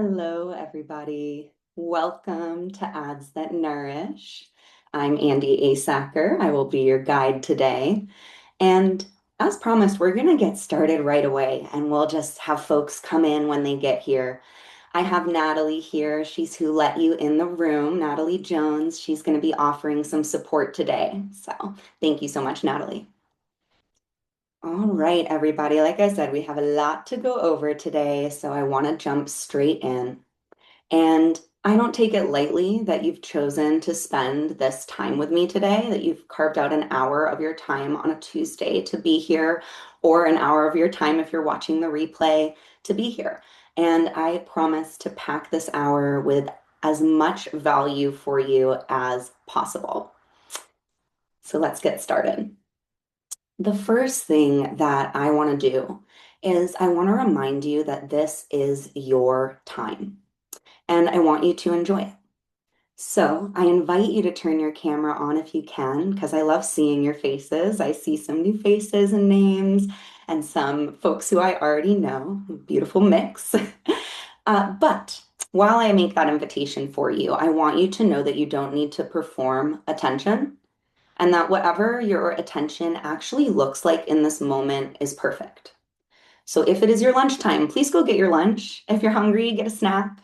Hello, everybody. Welcome to Ads That Nourish. I'm Andie Asacker. I will be your guide today. And as promised, we're going to get started right away and we'll just have folks come in when they get here. I have Natalie here. She's who let you in the room, Natalie Jones. She's going to be offering some support today. So thank you so much, Natalie. All right, everybody. Like I said, we have a lot to go over today, so I want to jump straight in. And I don't take it lightly that you've chosen to spend this time with me today, that you've carved out an hour of your time on a Tuesday to be here, or an hour of your time if you're watching the replay to be here. And I promise to pack this hour with as much value for you as possible. So let's get started. The first thing that I want to do is I want to remind you that this is your time and I want you to enjoy it. So I invite you to turn your camera on if you can, because I love seeing your faces. I see some new faces and names and some folks who I already know, beautiful mix. But while I make that invitation for you, I want you to know that you don't need to perform attention and that whatever your attention actually looks like in this moment is perfect. So if it is your lunchtime, please go get your lunch. If you're hungry, get a snack.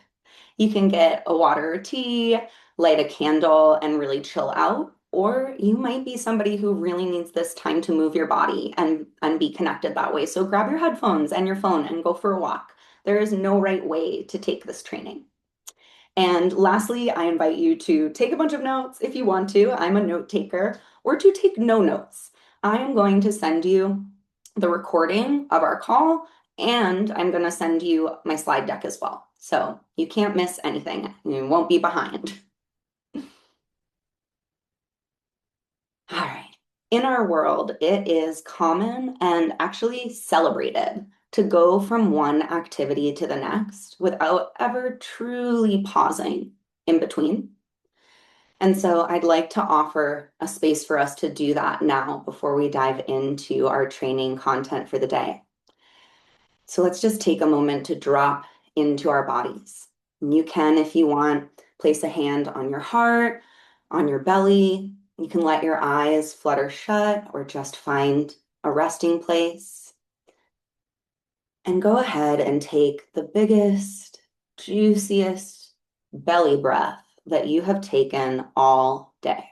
You can get a water or tea, light a candle, and really chill out. Or you might be somebody who really needs this time to move your body and be connected that way. So grab your headphones and your phone and go for a walk. There is no right way to take this training. And lastly, I invite you to take a bunch of notes if you want to. I'm a note taker, or to take no notes. I am going to send you the recording of our call, and I'm going to send you my slide deck as well. So you can't miss anything. You won't be behind. All right. In our world, it is common and actually celebrated to go from one activity to the next without ever truly pausing in between. And so I'd like to offer a space for us to do that now before we dive into our training content for the day. So let's just take a moment to drop into our bodies. And you can, if you want, place a hand on your heart, on your belly. You can let your eyes flutter shut or just find a resting place. And go ahead and take the biggest, juiciest belly breath that you have taken all day.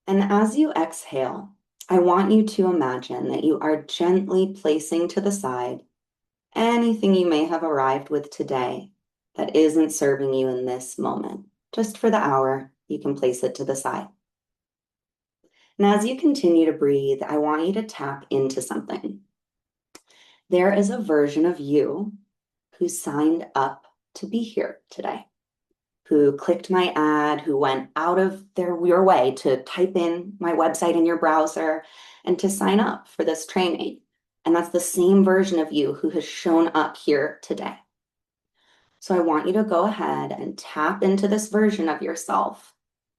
And as you exhale, I want you to imagine that you are gently placing to the side anything you may have arrived with today that isn't serving you in this moment. Just for the hour, you can place it to the side. And as you continue to breathe, I want you to tap into something. There is a version of you who signed up to be here today, who clicked my ad, who went out of your way to type in my website in your browser and to sign up for this training. And that's the same version of you who has shown up here today. So I want you to go ahead and tap into this version of yourself.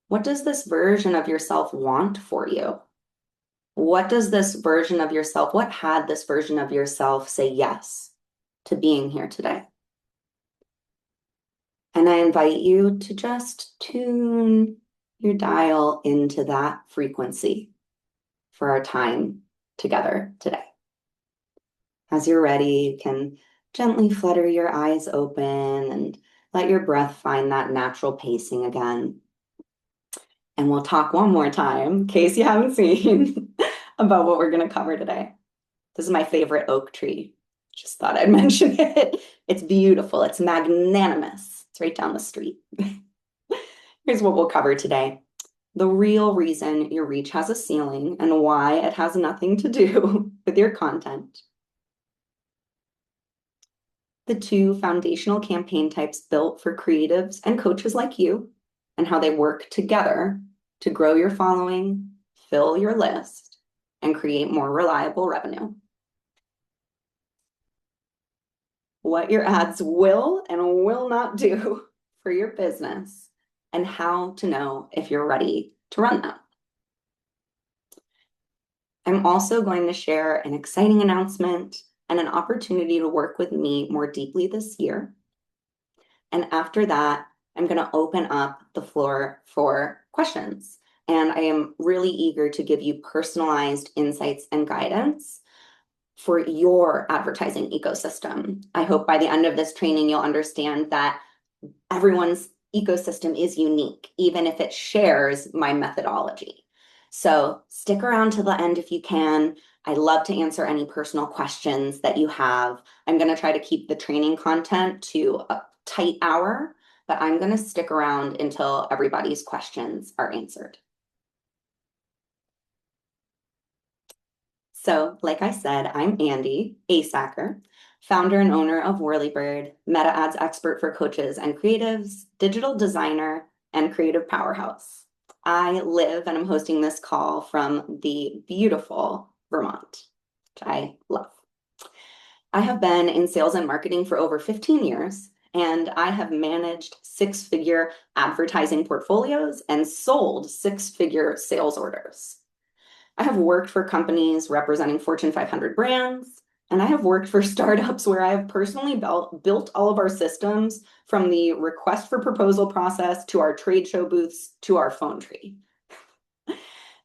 What does this version of yourself want for you? What does this version of yourself, what had this version of yourself say yes to being here today? And I invite you to just tune your dial into that frequency for our time together today. As you're ready, you can gently flutter your eyes open and let your breath find that natural pacing again. And we'll talk one more time, in case you haven't seen, about what we're going to cover today. This is my favorite oak tree. Just thought I'd mention it. It's beautiful. It's magnanimous. It's right down the street. Here's what we'll cover today. The real reason your reach has a ceiling and why it has nothing to do with your content. The 2 foundational campaign types built for creatives and coaches like you, and how they work together to grow your following, fill your list, and create more reliable revenue. What your ads will and will not do for your business, and how to know if you're ready to run them. I'm also going to share an exciting announcement and an opportunity to work with me more deeply this year. And after that, I'm going to open up the floor for questions. And I am really eager to give you personalized insights and guidance for your advertising ecosystem. I hope by the end of this training, you'll understand that everyone's ecosystem is unique, even if it shares my methodology. So stick around to the end if you can. I love to answer any personal questions that you have. I'm going to try to keep the training content to a tight hour, but I'm going to stick around until everybody's questions are answered. So, like I said, I'm Andie Asacker, founder and owner of Whirlybird, meta ads expert for coaches and creatives, digital designer, and creative powerhouse. I live and I'm hosting this call from the beautiful Vermont, which I love. I have been in sales and marketing for over 15 years, and I have managed six-figure advertising portfolios and sold six-figure sales orders. I have worked for companies representing Fortune 500 brands, and I have worked for startups where I have personally built all of our systems from the request for proposal process to our trade show booths to our phone tree.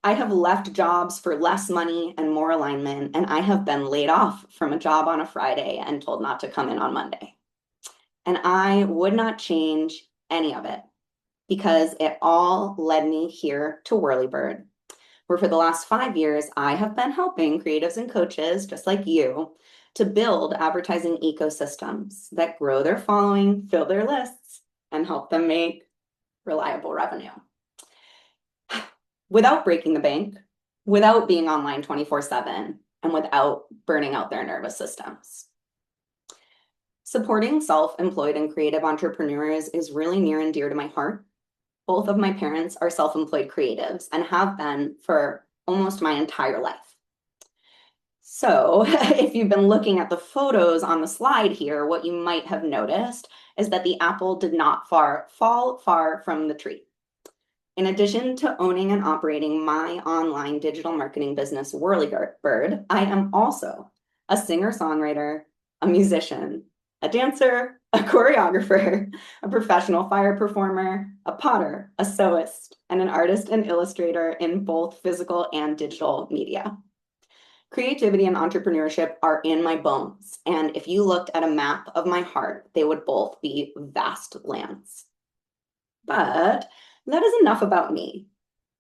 I have left jobs for less money and more alignment, and I have been laid off from a job on a Friday and told not to come in on Monday. And I would not change any of it because it all led me here to Whirlybird, where for the last 5 years, I have been helping creatives and coaches, just like you, to build advertising ecosystems that grow their following, fill their lists, and help them make reliable revenue. Without breaking the bank, without being online 24/7, and without burning out their nervous systems. Supporting self-employed and creative entrepreneurs is really near and dear to my heart. Both of my parents are self-employed creatives and have been for almost my entire life. So if you've been looking at the photos on the slide here, what you might have noticed is that the apple did not fall far from the tree. In addition to owning and operating my online digital marketing business, Whirlybird, I am also a singer-songwriter, a musician, a dancer, a choreographer, a professional fire performer, a potter, a sewist, and an artist and illustrator in both physical and digital media. Creativity and entrepreneurship are in my bones, and if you looked at a map of my heart, they would both be vast lands. But that is enough about me.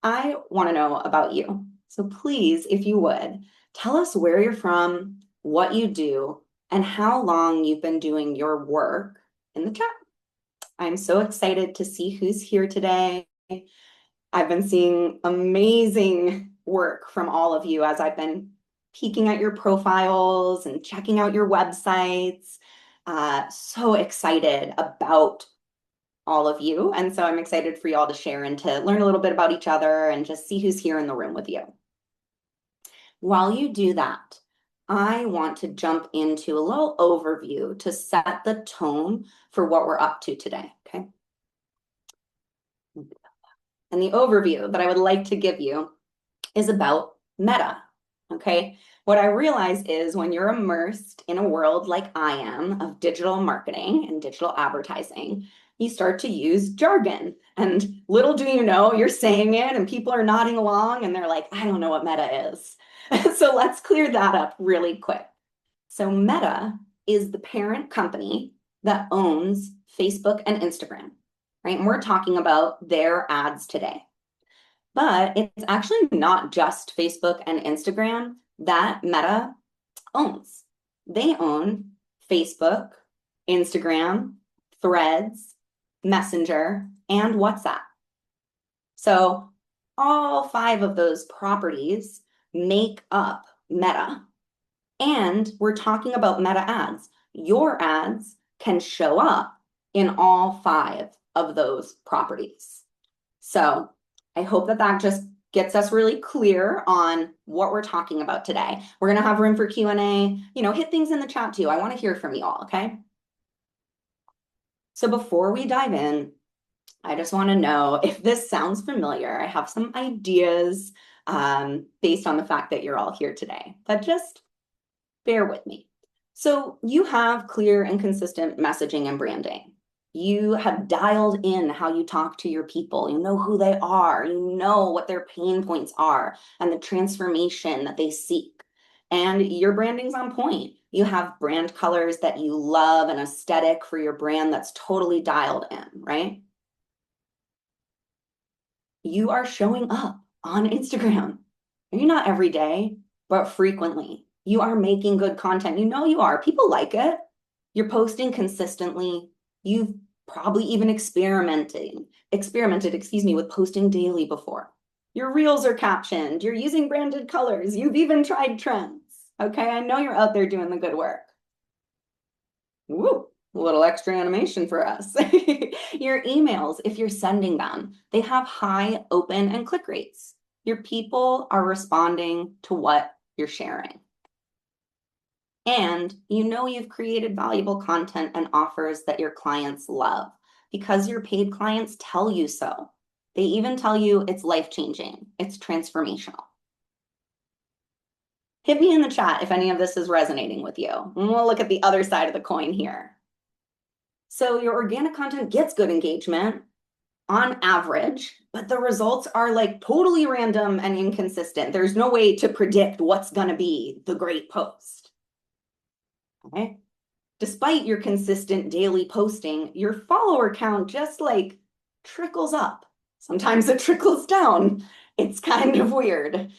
I want to know about you. So please, if you would, tell us where you're from, what you do, and how long you've been doing your work in the chat. I'm so excited to see who's here today. I've been seeing amazing work from all of you as I've been peeking at your profiles and checking out your websites. So excited about all of you. And so I'm excited for you all to share and to learn a little bit about each other and just see who's here in the room with you. While you do that, I want to jump into a little overview to set the tone for what we're up to today, okay? And the overview that I would like to give you is about meta, okay? What I realize is when you're immersed in a world like I am of digital marketing and digital advertising, you start to use jargon. And little do you know, you're saying it and people are nodding along and they're like, I don't know what meta is. So let's clear that up really quick. So Meta is the parent company that owns Facebook and Instagram, right? And we're talking about their ads today. But it's actually not just Facebook and Instagram that Meta owns. They own Facebook, Instagram, Threads, Messenger, and WhatsApp. So all 5 of those properties make up Meta. And we're talking about Meta ads. Your ads can show up in all 5 of those properties. So I hope that that just gets us really clear on what we're talking about today. We're going to have room for Q&A. Hit things in the chat too. I want to hear from you all, okay? So before we dive in, I just want to know if this sounds familiar. I have some ideas based on the fact that you're all here today, but just bear with me. So you have clear and consistent messaging and branding. You have dialed in how you talk to your people. You know who they are. You know what their pain points are and the transformation that they seek. And your branding's on point. You have brand colors that you love, an aesthetic for your brand that's totally dialed in, right? You are showing up on Instagram. Maybe not every day, but frequently. You are making good content. You know you are. People like it. You're posting consistently. You've probably even experimented, excuse me, with posting daily before. Your reels are captioned. You're using branded colors. You've even tried trends. Okay, I know you're out there doing the good work. Woo, a little extra animation for us. Your emails, if you're sending them, they have high open and click rates. Your people are responding to what you're sharing. And you know you've created valuable content and offers that your clients love because your paid clients tell you so. They even tell you it's life-changing, it's transformational. Hit me in the chat if any of this is resonating with you. And we'll look at the other side of the coin here. So your organic content gets good engagement on average, but the results are like totally random and inconsistent. There's no way to predict what's going to be the great post. Okay. Despite your consistent daily posting, your follower count just like trickles up. Sometimes it trickles down. It's kind of weird.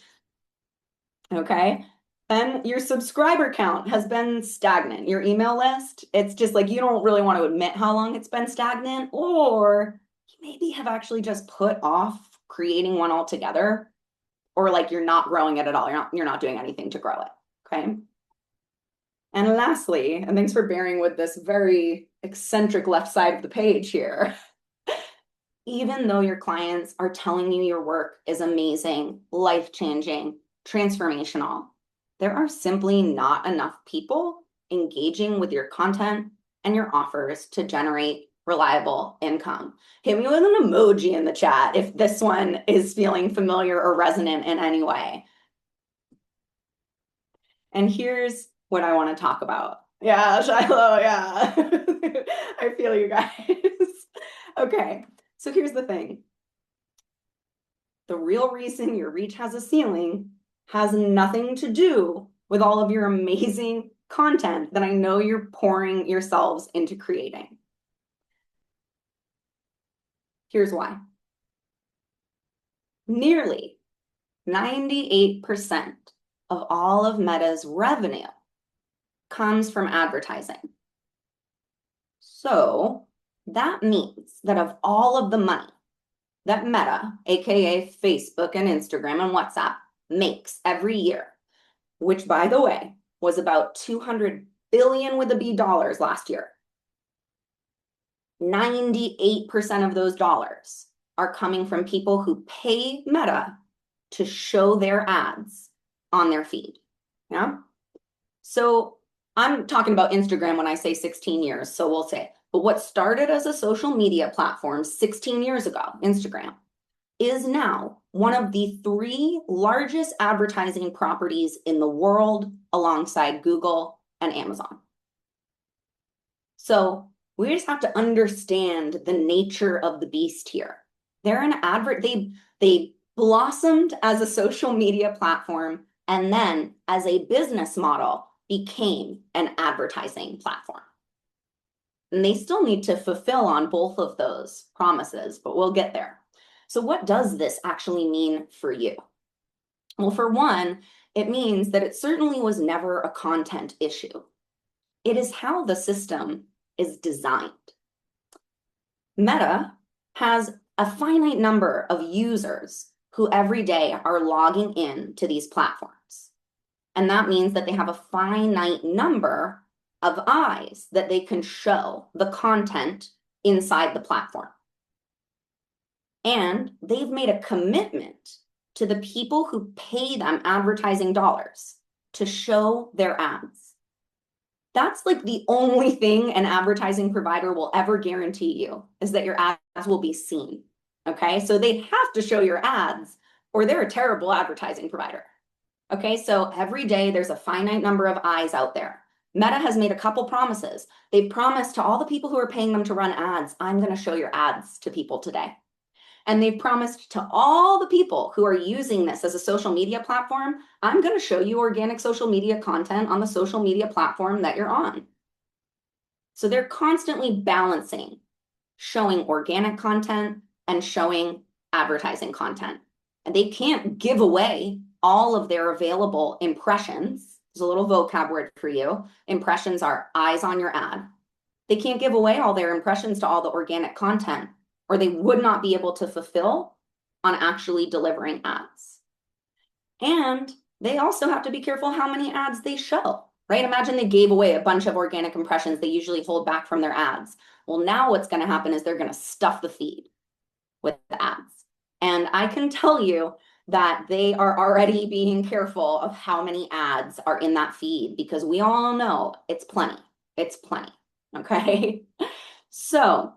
Okay. Then your subscriber count has been stagnant. Your email list, it's just like you don't really want to admit how long it's been stagnant, or you maybe have actually just put off creating one altogether, or like you're not growing it at all. You're not doing anything to grow it. Okay. And lastly, and thanks for bearing with this very eccentric left side of the page here. Even though your clients are telling you your work is amazing, life-changing, transformational, there are simply not enough people engaging with your content and your offers to generate reliable income. Hit me with an emoji in the chat if this one is feeling familiar or resonant in any way. And here's what I want to talk about. Yeah, Shiloh, yeah. I feel you guys. Okay, so here's the thing. The real reason your reach has a ceiling has nothing to do with all of your amazing content that I know you're pouring yourselves into creating. Here's why. Nearly 98% of all of Meta's revenue comes from advertising. So that means that of all of the money that Meta, aka Facebook and Instagram and WhatsApp, makes every year, which by the way was about 200 billion with a B dollars last year, 98% of those dollars are coming from people who pay Meta to show their ads on their feed. Yeah. So I'm talking about Instagram when I say 16 years, so we'll say, but what started as a social media platform 16 years ago, Instagram, is now one of the 3 largest advertising properties in the world alongside Google and Amazon. So we just have to understand the nature of the beast here. They're an they blossomed as a social media platform and then as a business model became an advertising platform. And they still need to fulfill on both of those promises, but we'll get there. So what does this actually mean for you? Well, for one, it means that it certainly was never a content issue. It is how the system is designed. Meta has a finite number of users who every day are logging in to these platforms. And that means that they have a finite number of eyes that they can show the content inside the platform. And they've made a commitment to the people who pay them advertising dollars to show their ads. That's like the only thing an advertising provider will ever guarantee you is that your ads will be seen. Okay, so they have to show your ads or they're a terrible advertising provider. Okay, so every day there's a finite number of eyes out there. Meta has made a couple promises. They've promised to all the people who are paying them to run ads, I'm going to show your ads to people today. And they've promised to all the people who are using this as a social media platform, I'm going to show you organic social media content on the social media platform that you're on. So they're constantly balancing showing organic content and showing advertising content. And they can't give away all of their available impressions. There's a little vocab word for you. Impressions are eyes on your ad. They can't give away all their impressions to all the organic content, or they would not be able to fulfill on actually delivering ads. And they also have to be careful how many ads they show, right? Imagine they gave away a bunch of organic impressions they usually hold back from their ads. Well, now what's going to happen is they're going to stuff the feed with the ads. And I can tell you that they are already being careful of how many ads are in that feed, because we all know it's plenty. It's plenty. Okay. So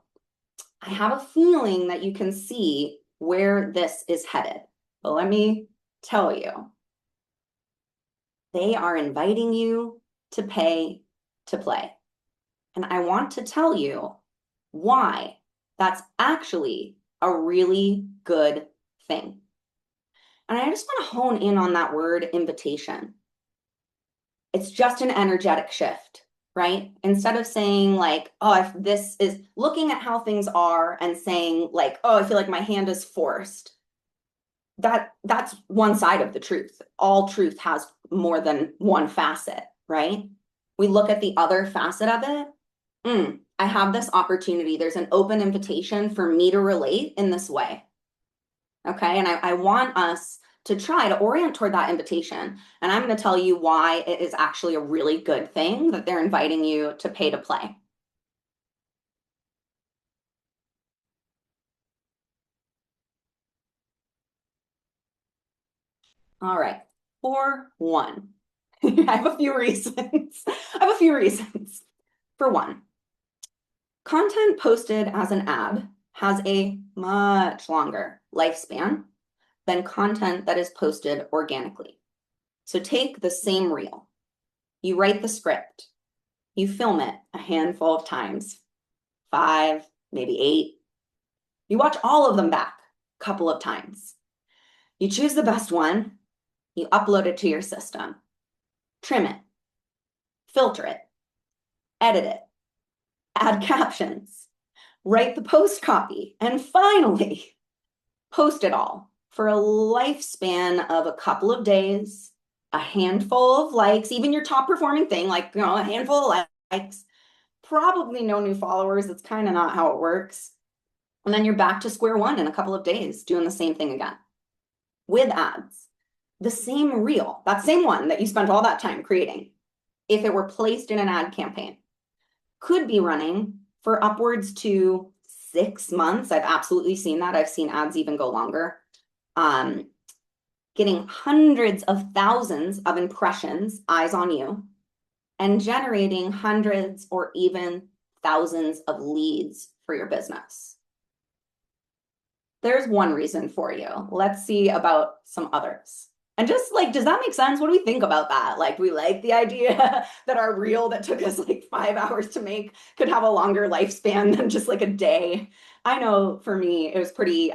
I have a feeling that you can see where this is headed. But let me tell you, they are inviting you to pay to play. And I want to tell you why that's actually a really good thing. And I just want to hone in on that word invitation. It's just an energetic shift, right? Instead of saying like, oh, if this is looking at how things are and saying like, oh, I feel like my hand is forced. That's one side of the truth. All truth has more than one facet, right? We look at the other facet of it. I have this opportunity. There's an open invitation for me to relate in this way. Okay. And I want us to try to orient toward that invitation. And I'm going to tell you why it is actually a really good thing that they're inviting you to pay to play. All right. For one, I have a few reasons. I have a few reasons. For one, content posted as an ad has a much longer lifespan than content that is posted organically. So take the same reel. You write the script. You film it a handful of times, 5, maybe 8. You watch all of them back a couple of times. You choose the best one. You upload it to your system. Trim it. Filter it. Edit it. Add captions. Write the post copy. And finally, post it all for a lifespan of a couple of days, a handful of likes, even your top performing thing, like, a handful of likes, probably no new followers. That's kind of not how it works. And then you're back to square one in a couple of days, doing the same thing again with ads. The same reel, that same one that you spent all that time creating, if it were placed in an ad campaign, could be running for upwards to 6 months. I've absolutely seen that. I've seen ads even go longer. Getting hundreds of thousands of impressions, eyes on you, and generating hundreds or even thousands of leads for your business. There's one reason for you. Let's see about some others. And just like, does that make sense? What do we think about that? Like, we like the idea that our reel that took us like 5 hours to make could have a longer lifespan than just like a day. I know for me, it was pretty,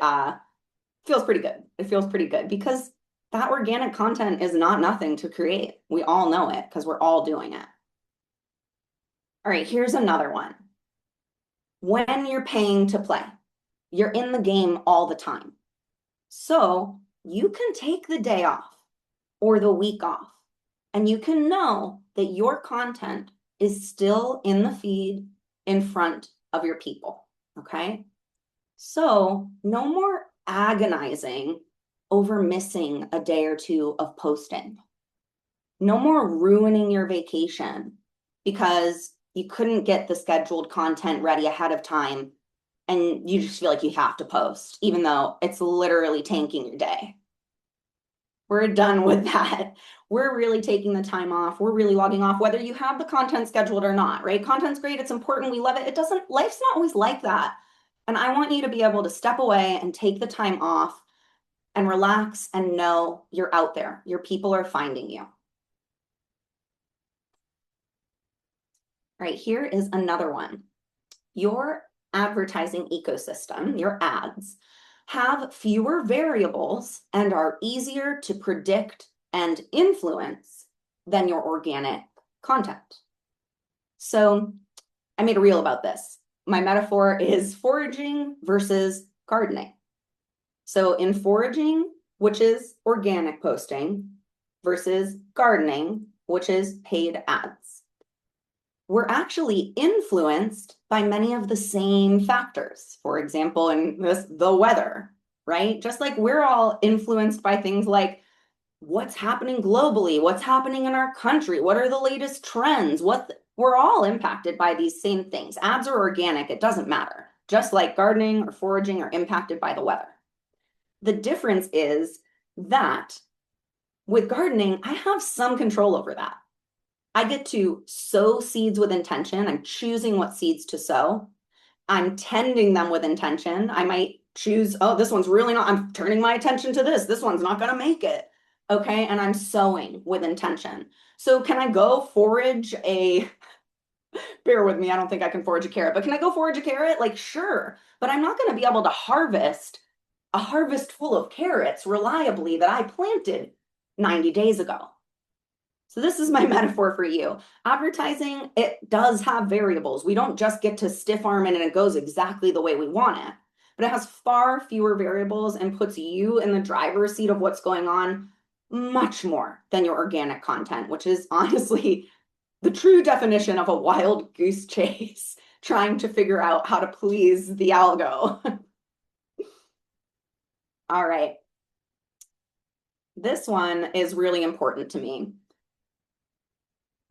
feels pretty good. It feels pretty good because that organic content is not nothing to create. We all know it because we're all doing it. All right, here's another one. When you're paying to play, you're in the game all the time. So you can take the day off or the week off, and you can know that your content is still in the feed in front of your people, okay? So no more agonizing over missing a day or two of posting. No more ruining your vacation because you couldn't get the scheduled content ready ahead of time and you just feel like you have to post, even though it's literally tanking your day. We're done with that. We're really taking the time off. We're really logging off, whether you have the content scheduled or not, right? Content's great. It's important. We love it. Life's not always like that. And I want you to be able to step away and take the time off and relax and know you're out there. Your people are finding you. All right, here is another one. Your advertising ecosystem, your ads, have fewer variables and are easier to predict and influence than your organic content. So I made a reel about this. My metaphor is foraging versus gardening. So in foraging, which is organic posting, versus gardening, which is paid ads, we're actually influenced by many of the same factors. For example, in this, the weather, right? Just like we're all influenced by things like what's happening globally, what's happening in our country, what are the latest trends, we're all impacted by these same things. Ads are organic, it doesn't matter. Just like gardening or foraging are impacted by the weather. The difference is that with gardening, I have some control over that. I get to sow seeds with intention. I'm choosing what seeds to sow. I'm tending them with intention. I might choose, oh, this one's really not, I'm turning my attention to this. This one's not going to make it. Okay. And I'm sowing with intention. So can I go forage bear with me, I don't think I can forage a carrot, but can I go forage a carrot? Like, sure. But I'm not going to be able to harvest a harvest full of carrots reliably that I planted 90 days ago. So this is my metaphor for you. Advertising, it does have variables. We don't just get to stiff arm it and it goes exactly the way we want it, but it has far fewer variables and puts you in the driver's seat of what's going on much more than your organic content, which is honestly the true definition of a wild goose chase, trying to figure out how to please the algo. All right. This one is really important to me.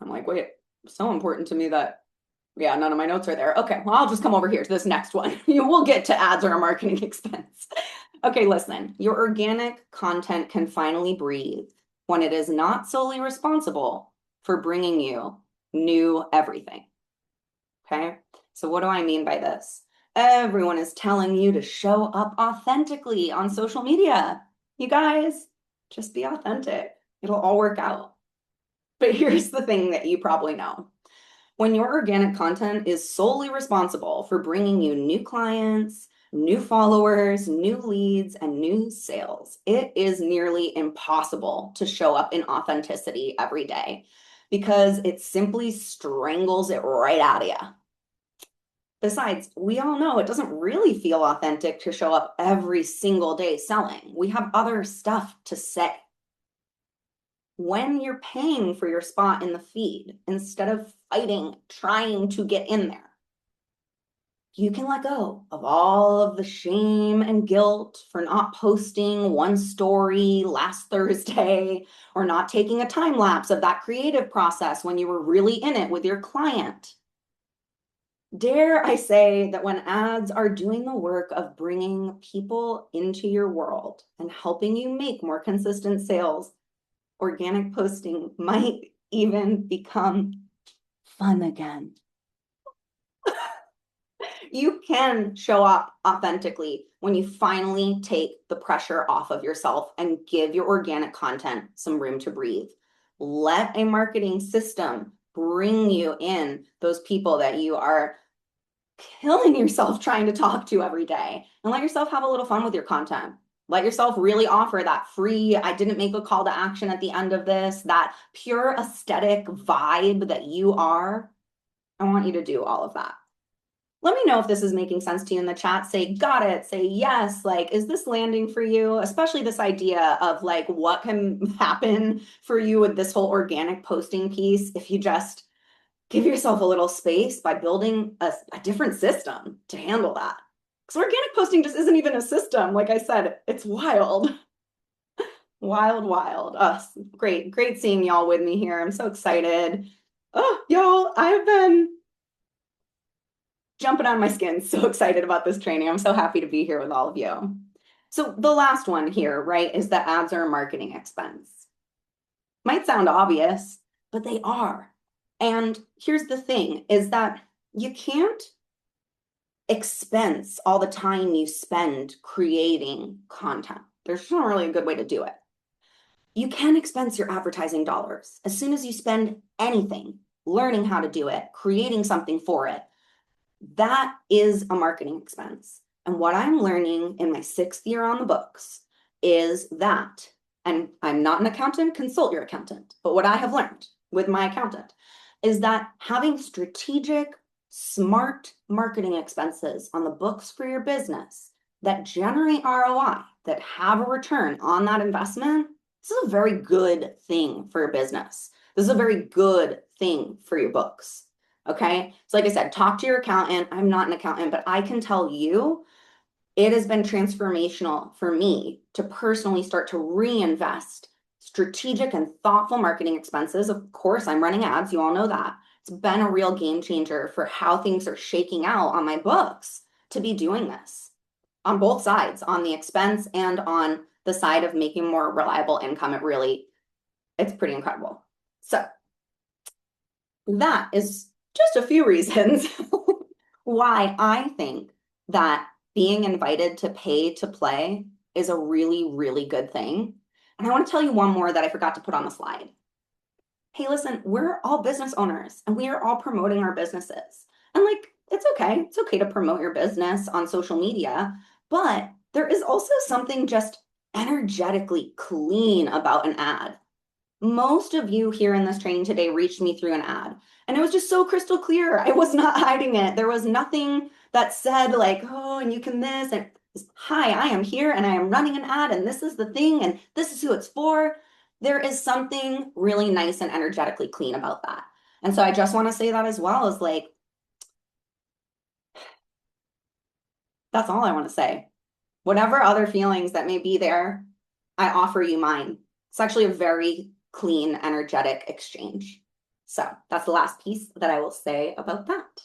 I'm like, wait, so important to me that, yeah, none of my notes are there. Okay, well, I'll just come over here to this next one. You will get to ads or a marketing expense. Okay, listen, your organic content can finally breathe when it is not solely responsible for bringing you new everything. Okay, so what do I mean by this? Everyone is telling you to show up authentically on social media. You guys, just be authentic. It'll all work out. But here's the thing that you probably know. When your organic content is solely responsible for bringing you new clients, new followers, new leads, and new sales, it is nearly impossible to show up in authenticity every day because it simply strangles it right out of you. Besides, we all know it doesn't really feel authentic to show up every single day selling. We have other stuff to say. When you're paying for your spot in the feed, instead of fighting, trying to get in there, you can let go of all of the shame and guilt for not posting one story last Thursday or not taking a time lapse of that creative process when you were really in it with your client. Dare I say that when ads are doing the work of bringing people into your world and helping you make more consistent sales, organic posting might even become fun again. You can show up authentically when you finally take the pressure off of yourself and give your organic content some room to breathe. Let a marketing system bring you in those people that you are killing yourself trying to talk to every day, and let yourself have a little fun with your content. Let yourself really offer that free, I didn't make a call to action at the end of this, that pure aesthetic vibe that you are. I want you to do all of that. Let me know if this is making sense to you in the chat. Say, got it. Say, yes. Like, is this landing for you? Especially this idea of like what can happen for you with this whole organic posting piece if you just give yourself a little space by building a different system to handle that. Because organic posting just isn't even a system. Like I said, it's wild. Wild, wild. Great seeing y'all with me here. I'm so excited. Oh, y'all, I've been jumping on my skin. So excited about this training. I'm so happy to be here with all of you. So the last one here, right, is that ads are a marketing expense. Might sound obvious, but they are. And here's the thing is that you can't expense all the time you spend creating content. There's not really a good way to do it. You can expense your advertising dollars. As soon as you spend anything, learning how to do it, creating something for it. That is a marketing expense. And what I'm learning in my 6th year on the books is that, and I'm not an accountant, consult your accountant, but what I have learned with my accountant is that having strategic, smart marketing expenses on the books for your business that generate ROI, that have a return on that investment, this is a very good thing for your business. This is a very good thing for your books. Okay. So like I said, talk to your accountant. I'm not an accountant, but I can tell you it has been transformational for me to personally start to reinvest strategic and thoughtful marketing expenses. Of course, I'm running ads. You all know that. It's been a real game changer for how things are shaking out on my books to be doing this on both sides, on the expense and on the side of making more reliable income. It's pretty incredible. So that is just a few reasons why I think that being invited to pay to play is a really, really good thing. And I want to tell you one more that I forgot to put on the slide. Hey, listen, we're all business owners and we are all promoting our businesses. And like, it's okay. It's okay to promote your business on social media, but there is also something just energetically clean about an ad. Most of you here in this training today reached me through an ad, and it was just so crystal clear. I was not hiding it. There was nothing that said like, oh, and you can this, and hi, I am here and I am running an ad and this is the thing and this is who it's for. There is something really nice and energetically clean about that. And so I just want to say that as well as like, that's all I want to say. Whatever other feelings that may be there, I offer you mine. It's actually a very clean, energetic exchange. So that's the last piece that I will say about that.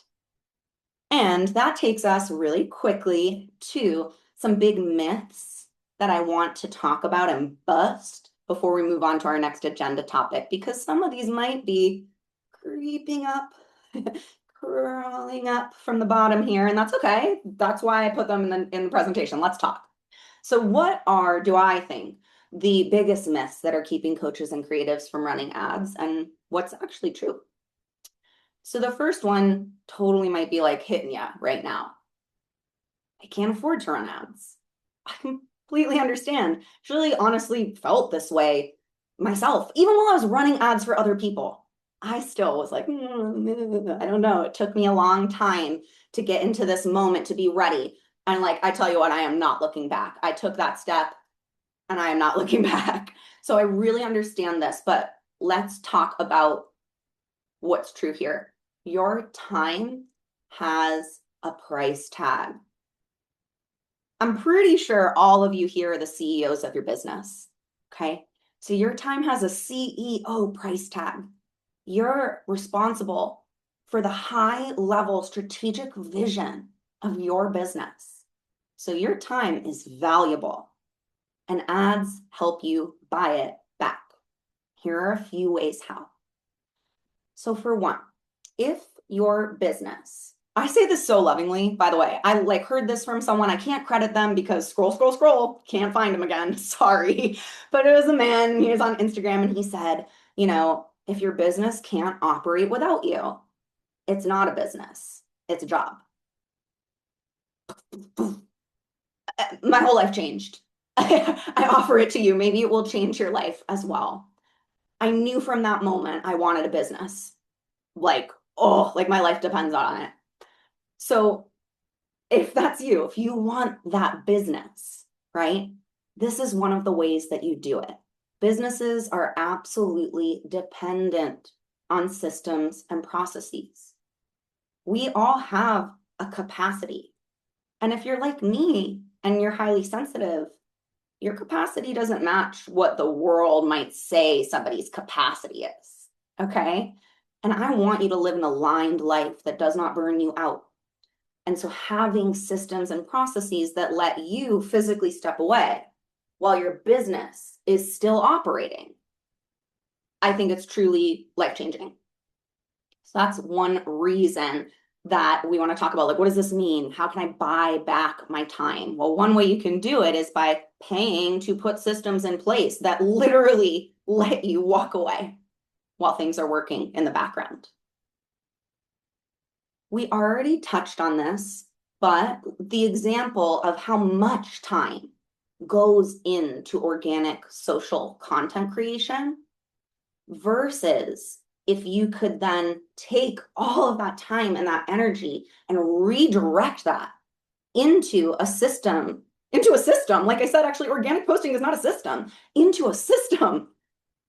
And that takes us really quickly to some big myths that I want to talk about and bust before we move on to our next agenda topic, because some of these might be creeping up, crawling up from the bottom here, and that's okay. That's why I put them in the presentation. Let's talk. So what do I think, the biggest myths that are keeping coaches and creatives from running ads, and what's actually true? So the first one totally might be like hitting you right now. I can't afford to run ads. I completely understand. Actually, honestly felt this way myself. Even while I was running ads for other people, I still was like, I don't know. It took me a long time to get into this moment to be ready. And like, I tell you what, I am not looking back. I took that step and I am not looking back. So I really understand this, but let's talk about what's true here. Your time has a price tag. I'm pretty sure all of you here are the CEOs of your business. Okay. So your time has a CEO price tag. You're responsible for the high level strategic vision of your business. So your time is valuable, and ads help you buy it back. Here are a few ways how. So for one, if your business, I say this so lovingly, by the way, I like heard this from someone, I can't credit them because scroll, can't find him again, sorry. But it was a man, he was on Instagram and he said, if your business can't operate without you, it's not a business, it's a job. My whole life changed. I offer it to you. Maybe it will change your life as well. I knew from that moment I wanted a business. Like my life depends on it. So if that's you, if you want that business, right? This is one of the ways that you do it. Businesses are absolutely dependent on systems and processes. We all have a capacity. And if you're like me and you're highly sensitive, your capacity doesn't match what the world might say somebody's capacity is. Okay? And I want you to live an aligned life that does not burn you out. And so having systems and processes that let you physically step away while your business is still operating, I think it's truly life-changing. So that's one reason that we want to talk about, like, what does this mean? How can I buy back my time? Well, one way you can do it is by paying to put systems in place that literally let you walk away while things are working in the background. We already touched on this, but the example of how much time goes into organic social content creation versus if you could then take all of that time and that energy and redirect that into a system, like I said, actually, organic posting is not a system, into a system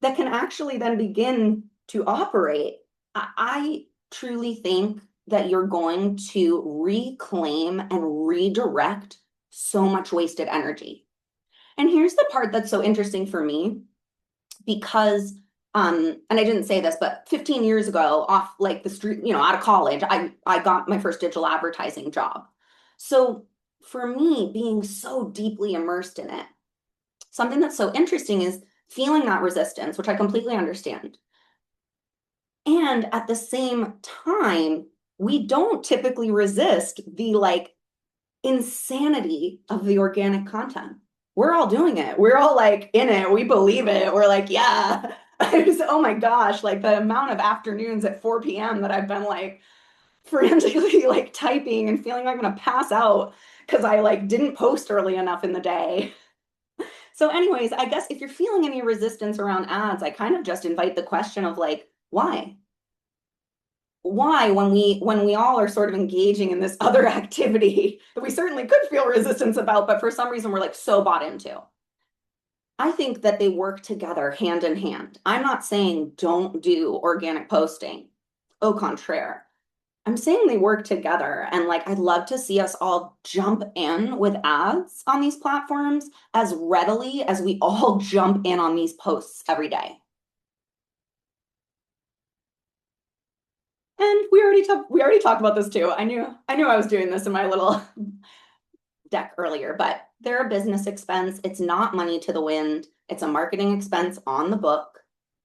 that can actually then begin to operate. I truly think that you're going to reclaim and redirect so much wasted energy. And here's the part that's so interesting for me because and I didn't say this, but 15 years ago, off like the street, out of college, I got my first digital advertising job. So for me, being so deeply immersed in it, something that's so interesting is feeling that resistance, which I completely understand. And at the same time, we don't typically resist the like insanity of the organic content. We're all doing it. We're all like in it. We believe it. We're like, yeah. Oh my gosh, like the amount of afternoons at 4 p.m. that I've been like frantically like typing and feeling like I'm gonna pass out because I like didn't post early enough in the day. So, anyways, I guess if you're feeling any resistance around ads, I kind of just invite the question of like, why? Why, when we all are sort of engaging in this other activity that we certainly could feel resistance about, but for some reason we're like so bought into. I think that they work together hand in hand. I'm not saying don't do organic posting. Au contraire. I'm saying they work together. And like, I'd love to see us all jump in with ads on these platforms as readily as we all jump in on these posts every day. And we already talked about this too. I knew I was doing this in my little deck earlier, but they're a business expense. It's not money to the wind. It's a marketing expense on the book.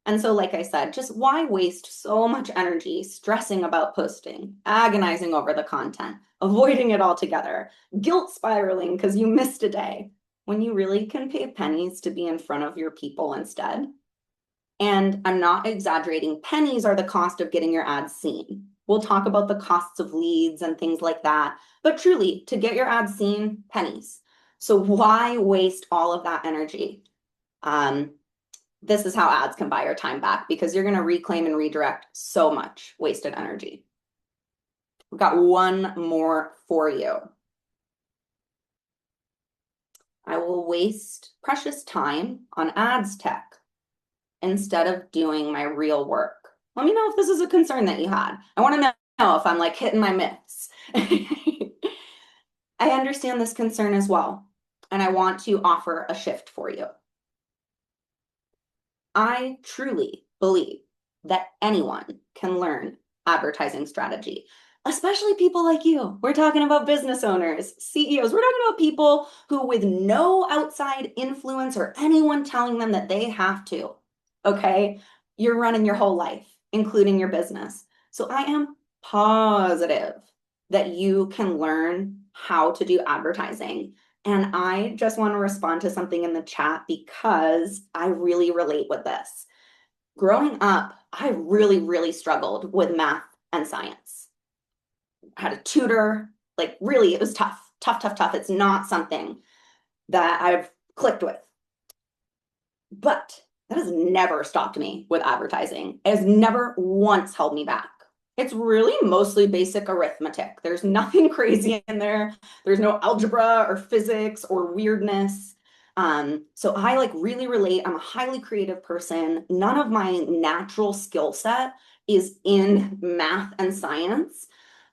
And so, like I said, just why waste so much energy stressing about posting, agonizing over the content, avoiding it altogether, guilt spiraling because you missed a day, when you really can pay pennies to be in front of your people instead? And I'm not exaggerating. Pennies are the cost of getting your ads seen. We'll talk about the costs of leads and things like that. But truly, to get your ads seen, pennies. So why waste all of that energy? This is how ads can buy your time back because you're going to reclaim and redirect so much wasted energy. We've got one more for you. I will waste precious time on ads tech instead of doing my real work. Let me know if this is a concern that you had. I want to know if I'm like hitting my myths. I understand this concern as well, and I want to offer a shift for you. I truly believe that anyone can learn advertising strategy, especially people like you. We're talking about business owners, CEOs. We're talking about people who, with no outside influence or anyone telling them that they have to, okay, you're running your whole life, including your business. So I am positive that you can learn how to do advertising. And I just want to respond to something in the chat because I really relate with this. Growing up, I really, really struggled with math and science. I had a tutor, like really, it was tough, tough, tough, tough. It's not something that I've clicked with. But that has never stopped me with advertising. It has never once held me back. It's really mostly basic arithmetic. There's nothing crazy in there. There's no algebra or physics or weirdness. So I like really relate. I'm a highly creative person. None of my natural skill set is in math and science.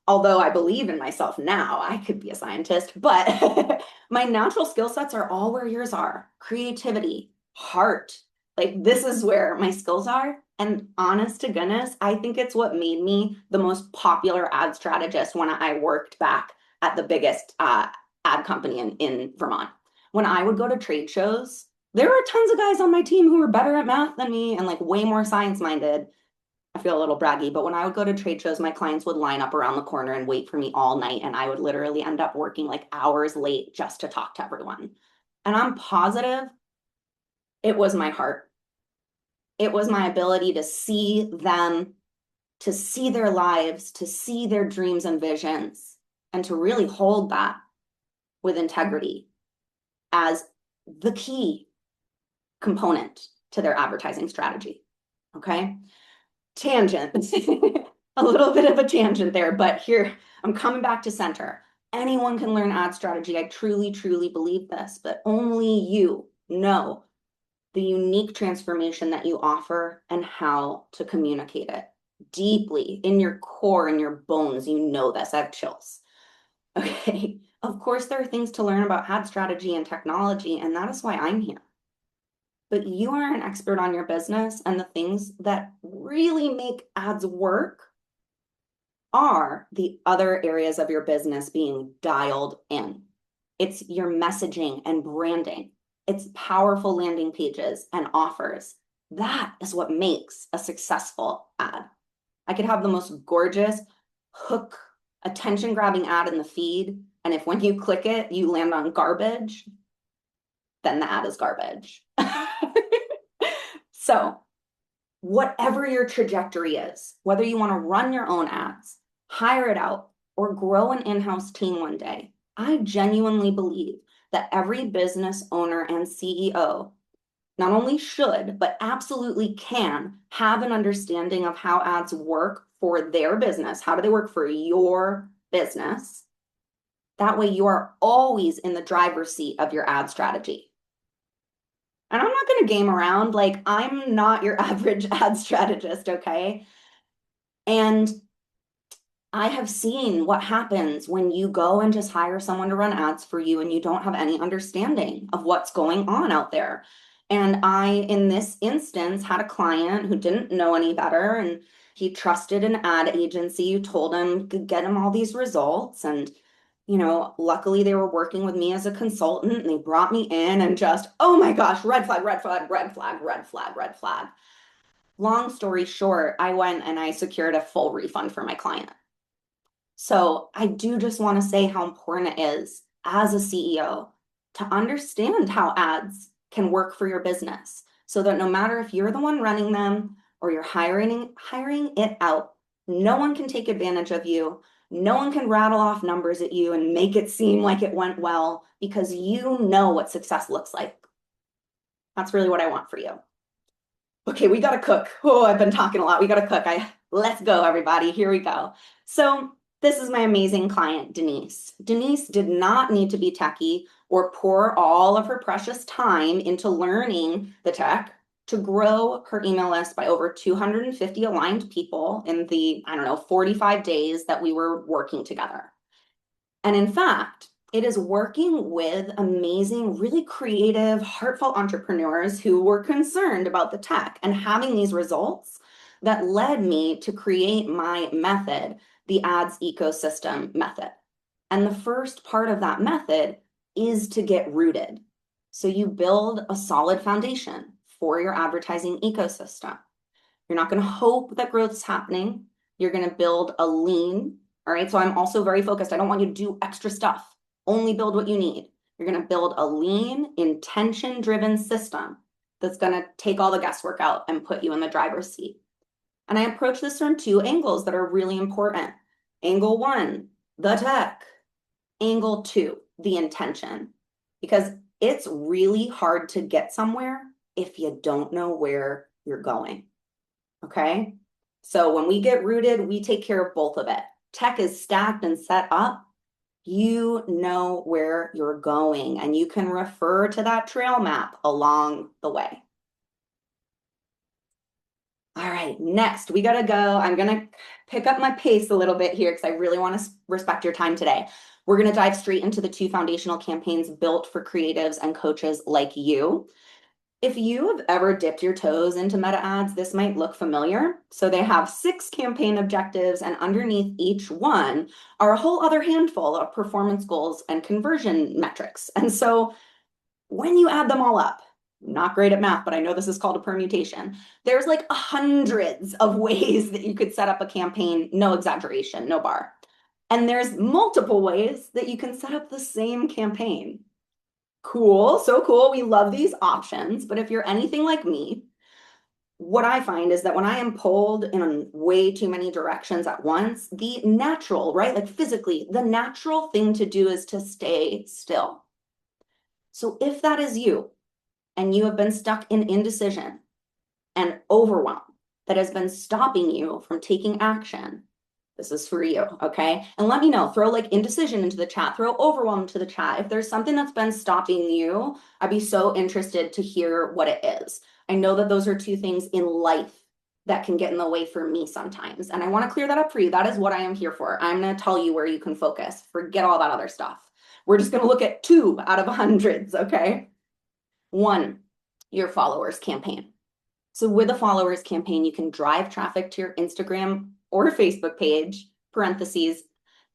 Although I believe in myself now, I could be a scientist, but my natural skill sets are all where yours are. Creativity, heart. Like this is where my skills are. And honest to goodness, I think it's what made me the most popular ad strategist when I worked back at the biggest ad company in Vermont. When I would go to trade shows, there were tons of guys on my team who were better at math than me and like way more science minded. I feel a little braggy, but when I would go to trade shows, my clients would line up around the corner and wait for me all night. And I would literally end up working like hours late just to talk to everyone. And I'm positive it was my heart. It was my ability to see them to see their lives, to see their dreams and visions, and to really hold that with integrity as the key component to their advertising strategy. Okay. Tangent. A little bit of a tangent there, but here I'm coming back to center. Anyone can learn ad strategy. I truly, truly believe this, but only you know the unique transformation that you offer and how to communicate it deeply in your core, in your bones. You know this. I have chills. Okay. Of course, there are things to learn about ad strategy and technology, and that is why I'm here. But you are an expert on your business, and the things that really make ads work are the other areas of your business being dialed in. It's your messaging and branding. It's powerful landing pages and offers. That is what makes a successful ad. I could have the most gorgeous hook, attention-grabbing ad in the feed, and if when you click it, you land on garbage, then the ad is garbage. So, whatever your trajectory is, whether you want to run your own ads, hire it out, or grow an in-house team one day, I genuinely believe that every business owner and CEO not only should, but absolutely can have an understanding of how ads work for their business. How do they work for your business? That way you are always in the driver's seat of your ad strategy. And I'm not going to game around. Like, I'm not your average ad strategist, okay? And I have seen what happens when you go and just hire someone to run ads for you and you don't have any understanding of what's going on out there. And I, in this instance, had a client who didn't know any better, and he trusted an ad agency who told him to get him all these results. And, luckily they were working with me as a consultant, and they brought me in and just, oh my gosh, red flag, red flag, red flag, red flag, red flag. Long story short, I went and I secured a full refund for my client. So I do just want to say how important it is as a CEO to understand how ads can work for your business, so that no matter if you're the one running them or you're hiring it out, no one can take advantage of you. No one can rattle off numbers at you and make it seem like it went well, because you know what success looks like. That's really what I want for you. Okay, we gotta cook. Oh, I've been talking a lot. We gotta cook. Let's go, everybody. Here we go. So this is my amazing client, Denise. Denise did not need to be techie or pour all of her precious time into learning the tech to grow her email list by over 250 aligned people in the, 45 days that we were working together. And in fact, it is working with amazing, really creative, heartfelt entrepreneurs who were concerned about the tech and having these results that led me to create my method, the ads ecosystem method. And the first part of that method is to get rooted. So you build a solid foundation for your advertising ecosystem. You're not going to hope that growth is happening. You're going to build a lean. All right. So I'm also very focused. I don't want you to do extra stuff. Only build what you need. You're going to build a lean, intention-driven system that's going to take all the guesswork out and put you in the driver's seat. And I approach this from two angles that are really important. Angle one, the tech. Angle two, the intention. Because it's really hard to get somewhere if you don't know where you're going. Okay? So when we get rooted, we take care of both of it. Tech is stacked and set up. You know where you're going, and you can refer to that trail map along the way. All right, next, we gotta go. I'm gonna pick up my pace a little bit here because I really want to respect your time today. We're gonna dive straight into the two foundational campaigns built for creatives and coaches like you. If you have ever dipped your toes into meta ads, this might look familiar. So they have 6 campaign objectives, and underneath each one are a whole other handful of performance goals and conversion metrics. And so when you add them all up, I'm not great at math, but I know this is called a permutation. There's like hundreds of ways that you could set up a campaign, no exaggeration, no bar. And there's multiple ways that you can set up the same campaign. Cool, so cool. We love these options. But if you're anything like me, what I find is that when I am pulled in way too many directions at once, the natural, right? Like physically, the natural thing to do is to stay still. So if that is you and you have been stuck in indecision and overwhelm that has been stopping you from taking action, this is for you, okay? And let me know, throw like indecision into the chat, throw overwhelm into the chat. If there's something that's been stopping you, I'd be so interested to hear what it is. I know that those are two things in life that can get in the way for me sometimes. And I want to clear that up for you. That is what I am here for. I'm going to tell you where you can focus. Forget all that other stuff. We're just going to look at 2 out of hundreds, okay? 1, your followers campaign. So with a followers campaign, you can drive traffic to your Instagram or Facebook page, parentheses.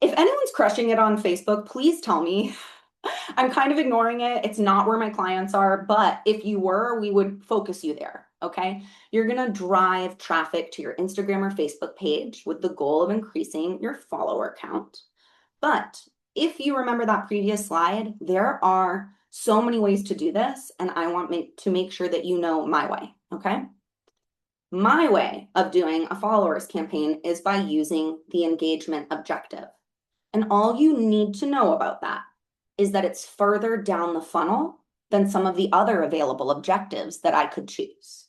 If anyone's crushing it on Facebook, please tell me. I'm kind of ignoring it. It's not where my clients are, but if you were, we would focus you there, okay? You're gonna drive traffic to your Instagram or Facebook page with the goal of increasing your follower count. But if you remember that previous slide, there are so many ways to do this, and I want to make sure that you know my way, okay? My way of doing a followers campaign is by using the engagement objective. And all you need to know about that is that it's further down the funnel than some of the other available objectives that I could choose.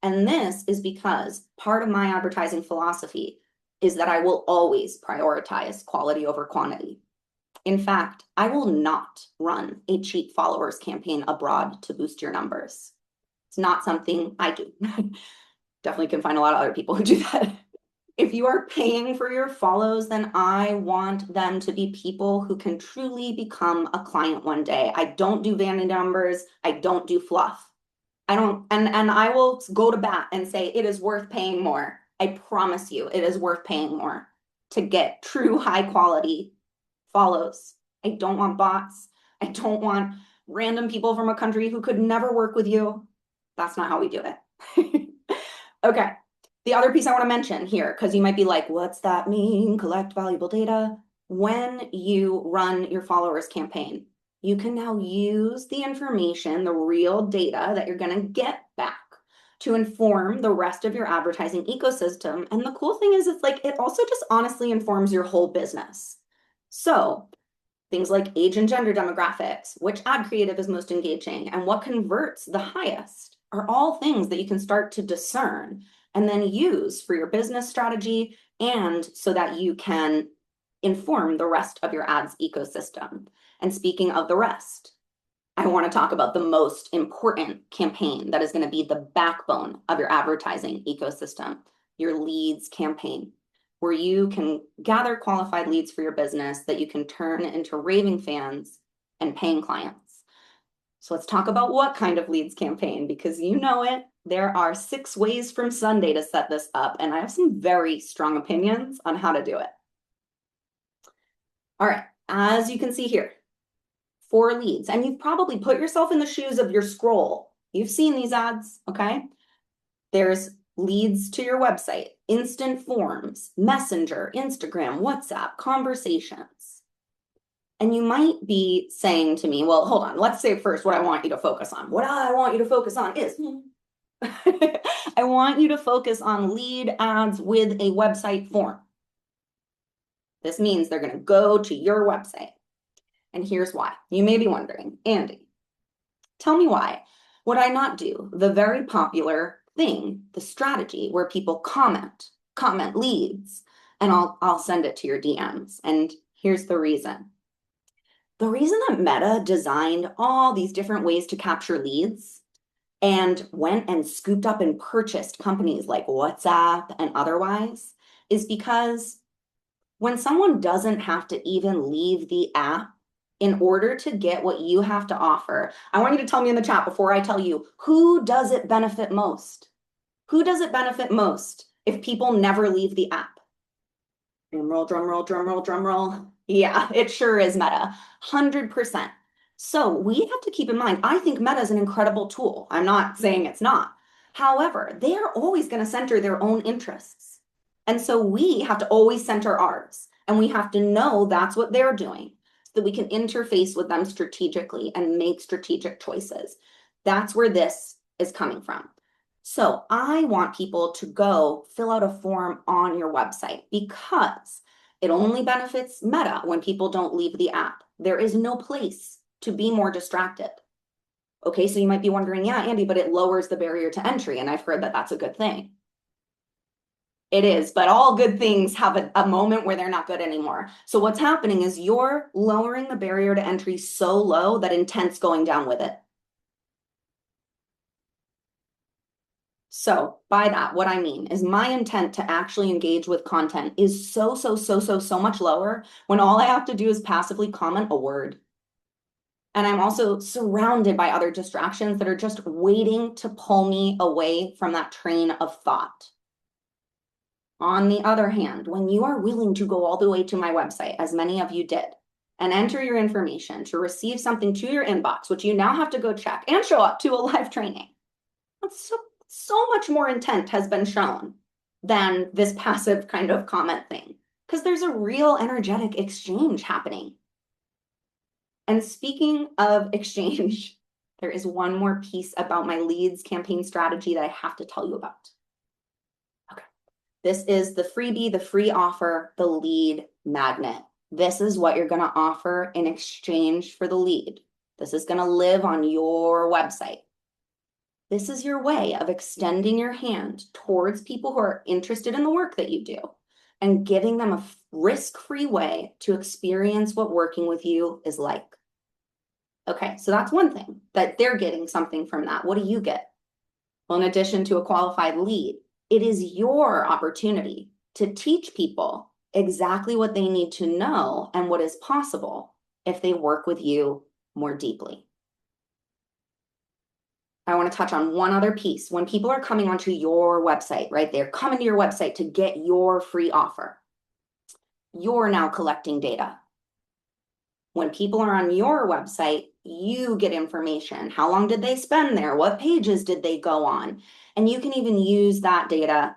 And this is because part of my advertising philosophy is that I will always prioritize quality over quantity. In fact, I will not run a cheap followers campaign abroad to boost your numbers. It's not something I do. Definitely can find a lot of other people who do that. If you are paying for your follows, then I want them to be people who can truly become a client one day. I don't do vanity numbers. I don't do fluff. I don't, and I will go to bat and say it is worth paying more. I promise you, it is worth paying more to get true high quality follows. I don't want bots. I don't want random people from a country who could never work with you. That's not how we do it. Okay. The other piece I want to mention here, because you might be like, what's that mean? Collect valuable data. When you run your followers campaign, you can now use the information, the real data that you're going to get back to inform the rest of your advertising ecosystem. And the cool thing is, it's like, it also just honestly informs your whole business. So things like age and gender demographics, which ad creative is most engaging, and what converts the highest are all things that you can start to discern and then use for your business strategy and so that you can inform the rest of your ads ecosystem. And speaking of the rest, I want to talk about the most important campaign that is going to be the backbone of your advertising ecosystem, your leads campaign, where you can gather qualified leads for your business that you can turn into raving fans and paying clients. So let's talk about what kind of leads campaign, because you know it. There are 6 ways from Sunday to set this up, and I have some very strong opinions on how to do it. All right, as you can see here, 4 leads, and you've probably put yourself in the shoes of your scroll. You've seen these ads, okay? There's leads to your website, instant forms, Messenger, Instagram, WhatsApp, conversations. And you might be saying to me, well, hold on, let's say first what I want you to focus on. What I want you to focus on is, I want you to focus on lead ads with a website form. This means they're going to go to your website. And here's why. You may be wondering, Andie, tell me why would I not do the very popular thing, the strategy where people comment leads, and I'll send it to your DMs. And here's the reason. The reason that Meta designed all these different ways to capture leads and went and scooped up and purchased companies like WhatsApp and otherwise is because when someone doesn't have to even leave the app in order to get what you have to offer, I want you to tell me in the chat before I tell you, who does it benefit most? Who does it benefit most if people never leave the app? Drum roll, drum roll, drum roll, drum roll. Yeah, it sure is Meta, 100%. So we have to keep in mind, I think Meta is an incredible tool. I'm not saying it's not. However, they are always going to center their own interests. And so we have to always center ours. And we have to know that's what they're doing so that we can interface with them strategically and make strategic choices. That's where this is coming from. So I want people to go fill out a form on your website because it only benefits Meta when people don't leave the app. There is no place to be more distracted. Okay, so you might be wondering, yeah, Andie, but it lowers the barrier to entry. And I've heard that that's a good thing. It is, but all good things have a moment where they're not good anymore. So what's happening is you're lowering the barrier to entry so low that intent's going down with it. So by that, what I mean is my intent to actually engage with content is so much lower when all I have to do is passively comment a word. And I'm also surrounded by other distractions that are just waiting to pull me away from that train of thought. On the other hand, when you are willing to go all the way to my website, as many of you did, and enter your information to receive something to your inbox, which you now have to go check and show up to a live training, that's so much more intent has been shown than this passive kind of comment thing, because there's a real energetic exchange happening. And speaking of exchange, there is one more piece about my leads campaign strategy that I have to tell you about. Okay. This is the freebie, the free offer, the lead magnet. This is what you're going to offer in exchange for the lead. This is going to live on your website. This is your way of extending your hand towards people who are interested in the work that you do and giving them a risk-free way to experience what working with you is like. Okay, so that's one thing, that they're getting something from that. What do you get? Well, in addition to a qualified lead, it is your opportunity to teach people exactly what they need to know and what is possible if they work with you more deeply. I want to touch on one other piece. When people are coming onto your website, right, they're coming to your website to get your free offer. You're now collecting data. When people are on your website, you get information. How long did they spend there? What pages did they go on? And you can even use that data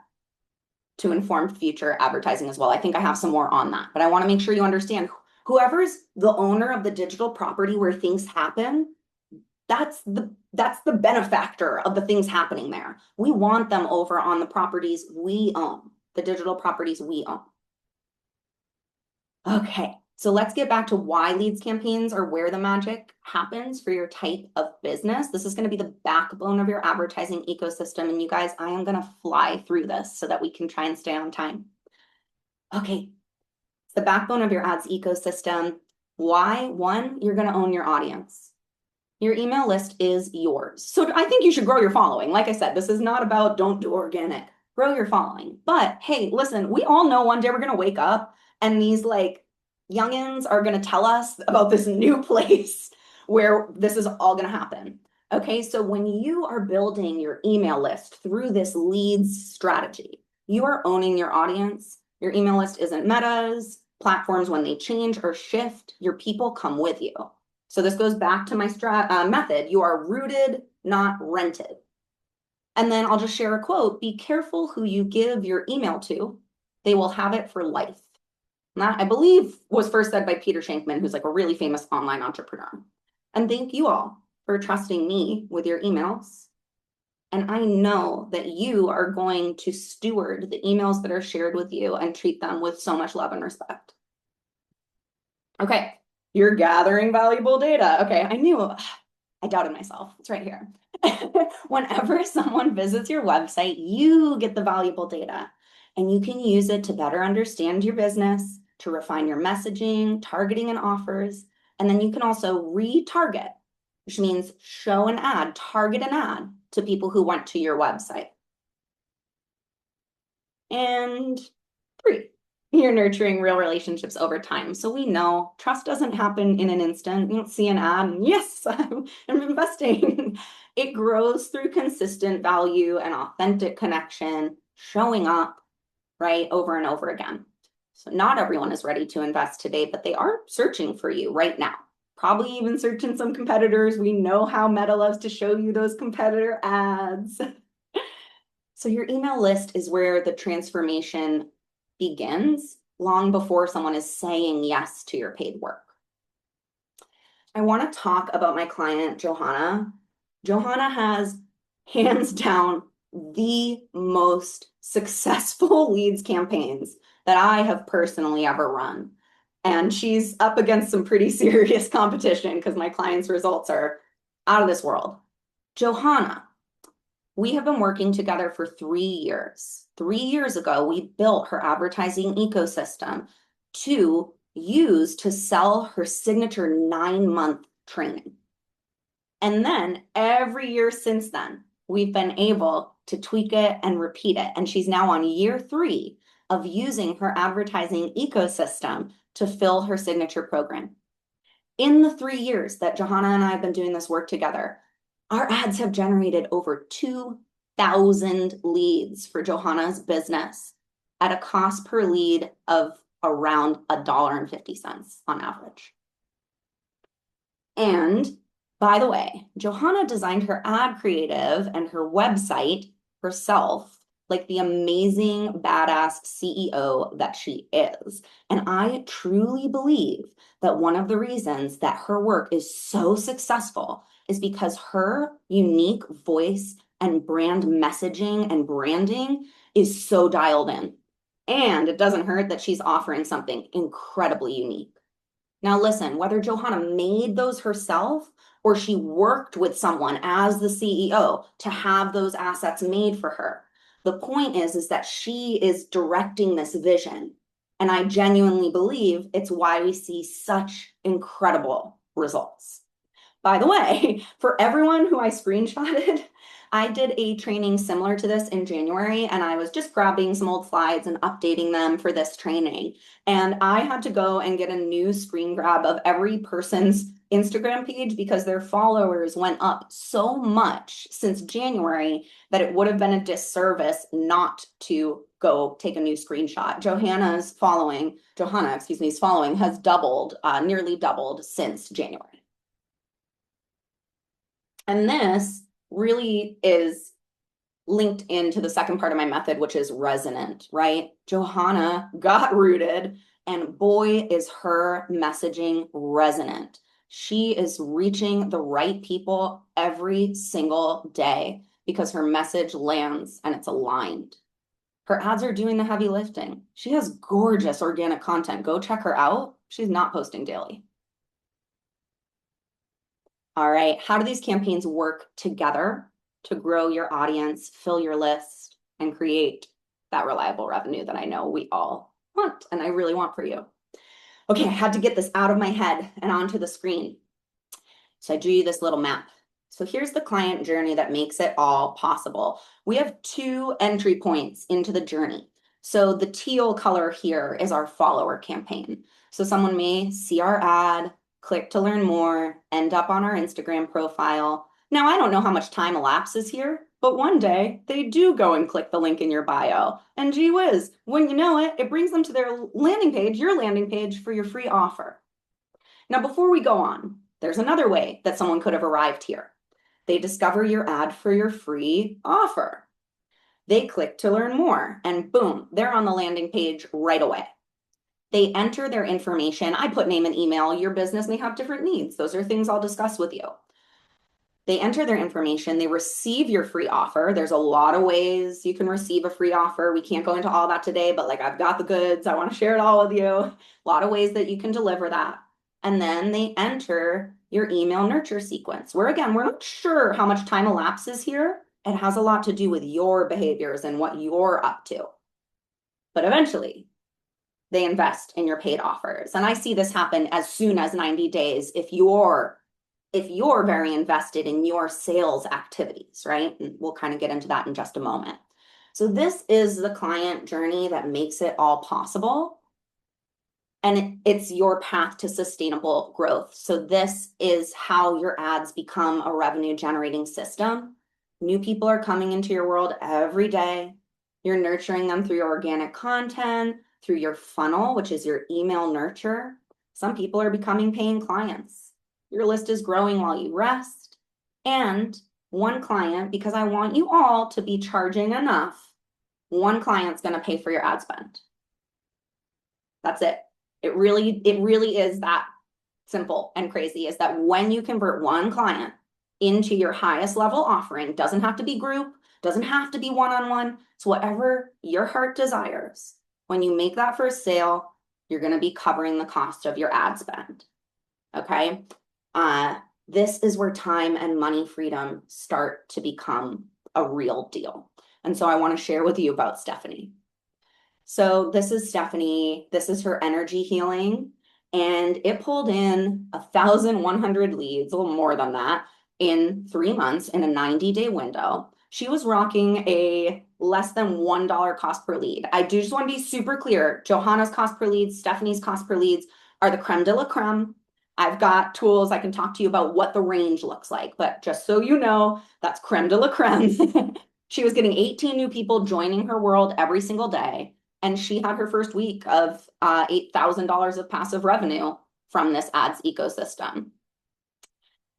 to inform future advertising as well. I think I have some more on that, but I want to make sure you understand whoever's the owner of the digital property where things happen, that's the benefactor of the things happening there. We want them over on the properties we own, the digital properties we own. Okay, so let's get back to why leads campaigns are where the magic happens for your type of business. This is going to be the backbone of your advertising ecosystem. And you guys, I am going to fly through this so that we can try and stay on time. Okay, it's the backbone of your ads ecosystem. Why? One, you're going to own your audience. Your email list is yours. So I think you should grow your following. Like I said, this is not about don't do organic. Grow your following. But hey, listen, we all know one day we're going to wake up and these like youngins are going to tell us about this new place where this is all going to happen. Okay, so when you are building your email list through this leads strategy, you are owning your audience. Your email list isn't Meta's. Platforms, when they change or shift, your people come with you. So this goes back to my method. You are rooted, not rented. And then I'll just share a quote. Be careful who you give your email to. They will have it for life. And that, I believe, was first said by Peter Shankman, who's like a really famous online entrepreneur. And thank you all for trusting me with your emails. And I know that you are going to steward the emails that are shared with you and treat them with so much love and respect. Okay, you're gathering valuable data. Okay, I doubted myself. It's right here. Whenever someone visits your website, you get the valuable data and you can use it to better understand your business, to refine your messaging, targeting, and offers. And then you can also retarget, which means show an ad, target an ad to people who went to your website. And 3, you're nurturing real relationships over time. So we know trust doesn't happen in an instant. You don't see an ad and yes, I'm investing. It grows through consistent value and authentic connection, showing up, right, over and over again. So not everyone is ready to invest today, but they are searching for you right now. Probably even searching some competitors. We know how Meta loves to show you those competitor ads. So your email list is where the transformation begins long before someone is saying yes to your paid work. I want to talk about my client, Johanna. Johanna has hands down the most successful leads campaigns that I have personally ever run. And she's up against some pretty serious competition because my clients' results are out of this world. Johanna, we have been working together for 3 years. 3 years ago, we built her advertising ecosystem to use to sell her signature 9-month training. And then every year since then, we've been able to tweak it and repeat it. And she's now on year 3 of using her advertising ecosystem to fill her signature program. In the 3 years that Johanna and I have been doing this work together, our ads have generated over 2,000 leads for Johanna's business at a cost per lead of around $1.50 on average. And by the way, Johanna designed her ad creative and her website herself, like the amazing, badass CEO that she is. And I truly believe that one of the reasons that her work is so successful is because her unique voice and brand messaging and branding is so dialed in. And it doesn't hurt that she's offering something incredibly unique. Now, listen, whether Johanna made those herself or she worked with someone as the CEO to have those assets made for her, the point is that she is directing this vision. And I genuinely believe it's why we see such incredible results. By the way, for everyone who I screenshotted, I did a training similar to this in January, and I was just grabbing some old slides and updating them for this training. And I had to go and get a new screen grab of every person's Instagram page because their followers went up so much since January that it would have been a disservice not to go take a new screenshot. Johanna's following has doubled, nearly doubled since January. And this really is linked into the second part of my method, which is resonant, right? Johanna got rooted, and boy, is her messaging resonant. She is reaching the right people every single day because her message lands and it's aligned. Her ads are doing the heavy lifting. She has gorgeous organic content. Go check her out. She's not posting daily. All right, how do these campaigns work together to grow your audience, fill your list, and create that reliable revenue that I know we all want and I really want for you? Okay, I had to get this out of my head and onto the screen. So I drew you this little map. So here's the client journey that makes it all possible. We have 2 entry points into the journey. So the teal color here is our follower campaign. So someone may see our ad, click to learn more, end up on our Instagram profile. Now, I don't know how much time elapses here, but one day they do go and click the link in your bio. And gee whiz, when you know it, it brings them to their landing page, your landing page for your free offer. Now, before we go on, there's another way that someone could have arrived here. They discover your ad for your free offer. They click to learn more, and boom, they're on the landing page right away. They enter their information. I put name and email. Your business may have different needs. Those are things I'll discuss with you. They enter their information. They receive your free offer. There's a lot of ways you can receive a free offer. We can't go into all that today, but like I've got the goods. I want to share it all with you. A lot of ways that you can deliver that. And then they enter your email nurture sequence, where again, we're not sure how much time elapses here. It has a lot to do with your behaviors and what you're up to. But eventually, they invest in your paid offers. And I see this happen as soon as 90 days if you're very invested in your sales activities, right? And we'll kind of get into that in just a moment. So this is the client journey that makes it all possible. And it's your path to sustainable growth. So this is how your ads become a revenue generating system. New people are coming into your world every day. You're nurturing them through your organic content, through your funnel, which is your email nurture. Some people are becoming paying clients. Your list is growing while you rest. And one client, because I want you all to be charging enough, one client's going to pay for your ad spend. That's it. It really is that simple and crazy, is that when you convert one client into your highest level offering, doesn't have to be group, Doesn't have to be one-on-one. It's whatever your heart desires. When you make that first sale, you're going to be covering the cost of your ad spend. Okay. This is where time and money freedom start to become a real deal. And so I want to share with you about Stephanie. So this is Stephanie. This is her energy healing. And it pulled in 1,100 leads, a little more than that, in 3 months in a 90-day window. She was rocking a less than $1 cost per lead. I do just want to be super clear. Johanna's cost per lead, Stephanie's cost per leads are the creme de la creme. I've got tools I can talk to you about what the range looks like, but just so you know, that's creme de la creme. She was getting 18 new people joining her world every single day. And she had her first week of $8,000 of passive revenue from this ads ecosystem.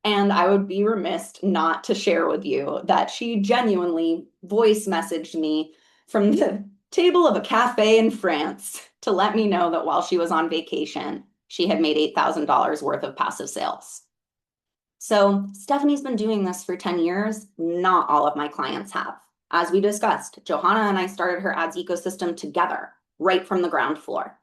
And I would be remiss not to share with you that she genuinely voice messaged me from the table of a cafe in France to let me know that while she was on vacation, she had made $8,000 worth of passive sales. So Stephanie's been doing this for 10 years. Not all of my clients have. As we discussed, Johanna and I started her ads ecosystem together, right from the ground floor.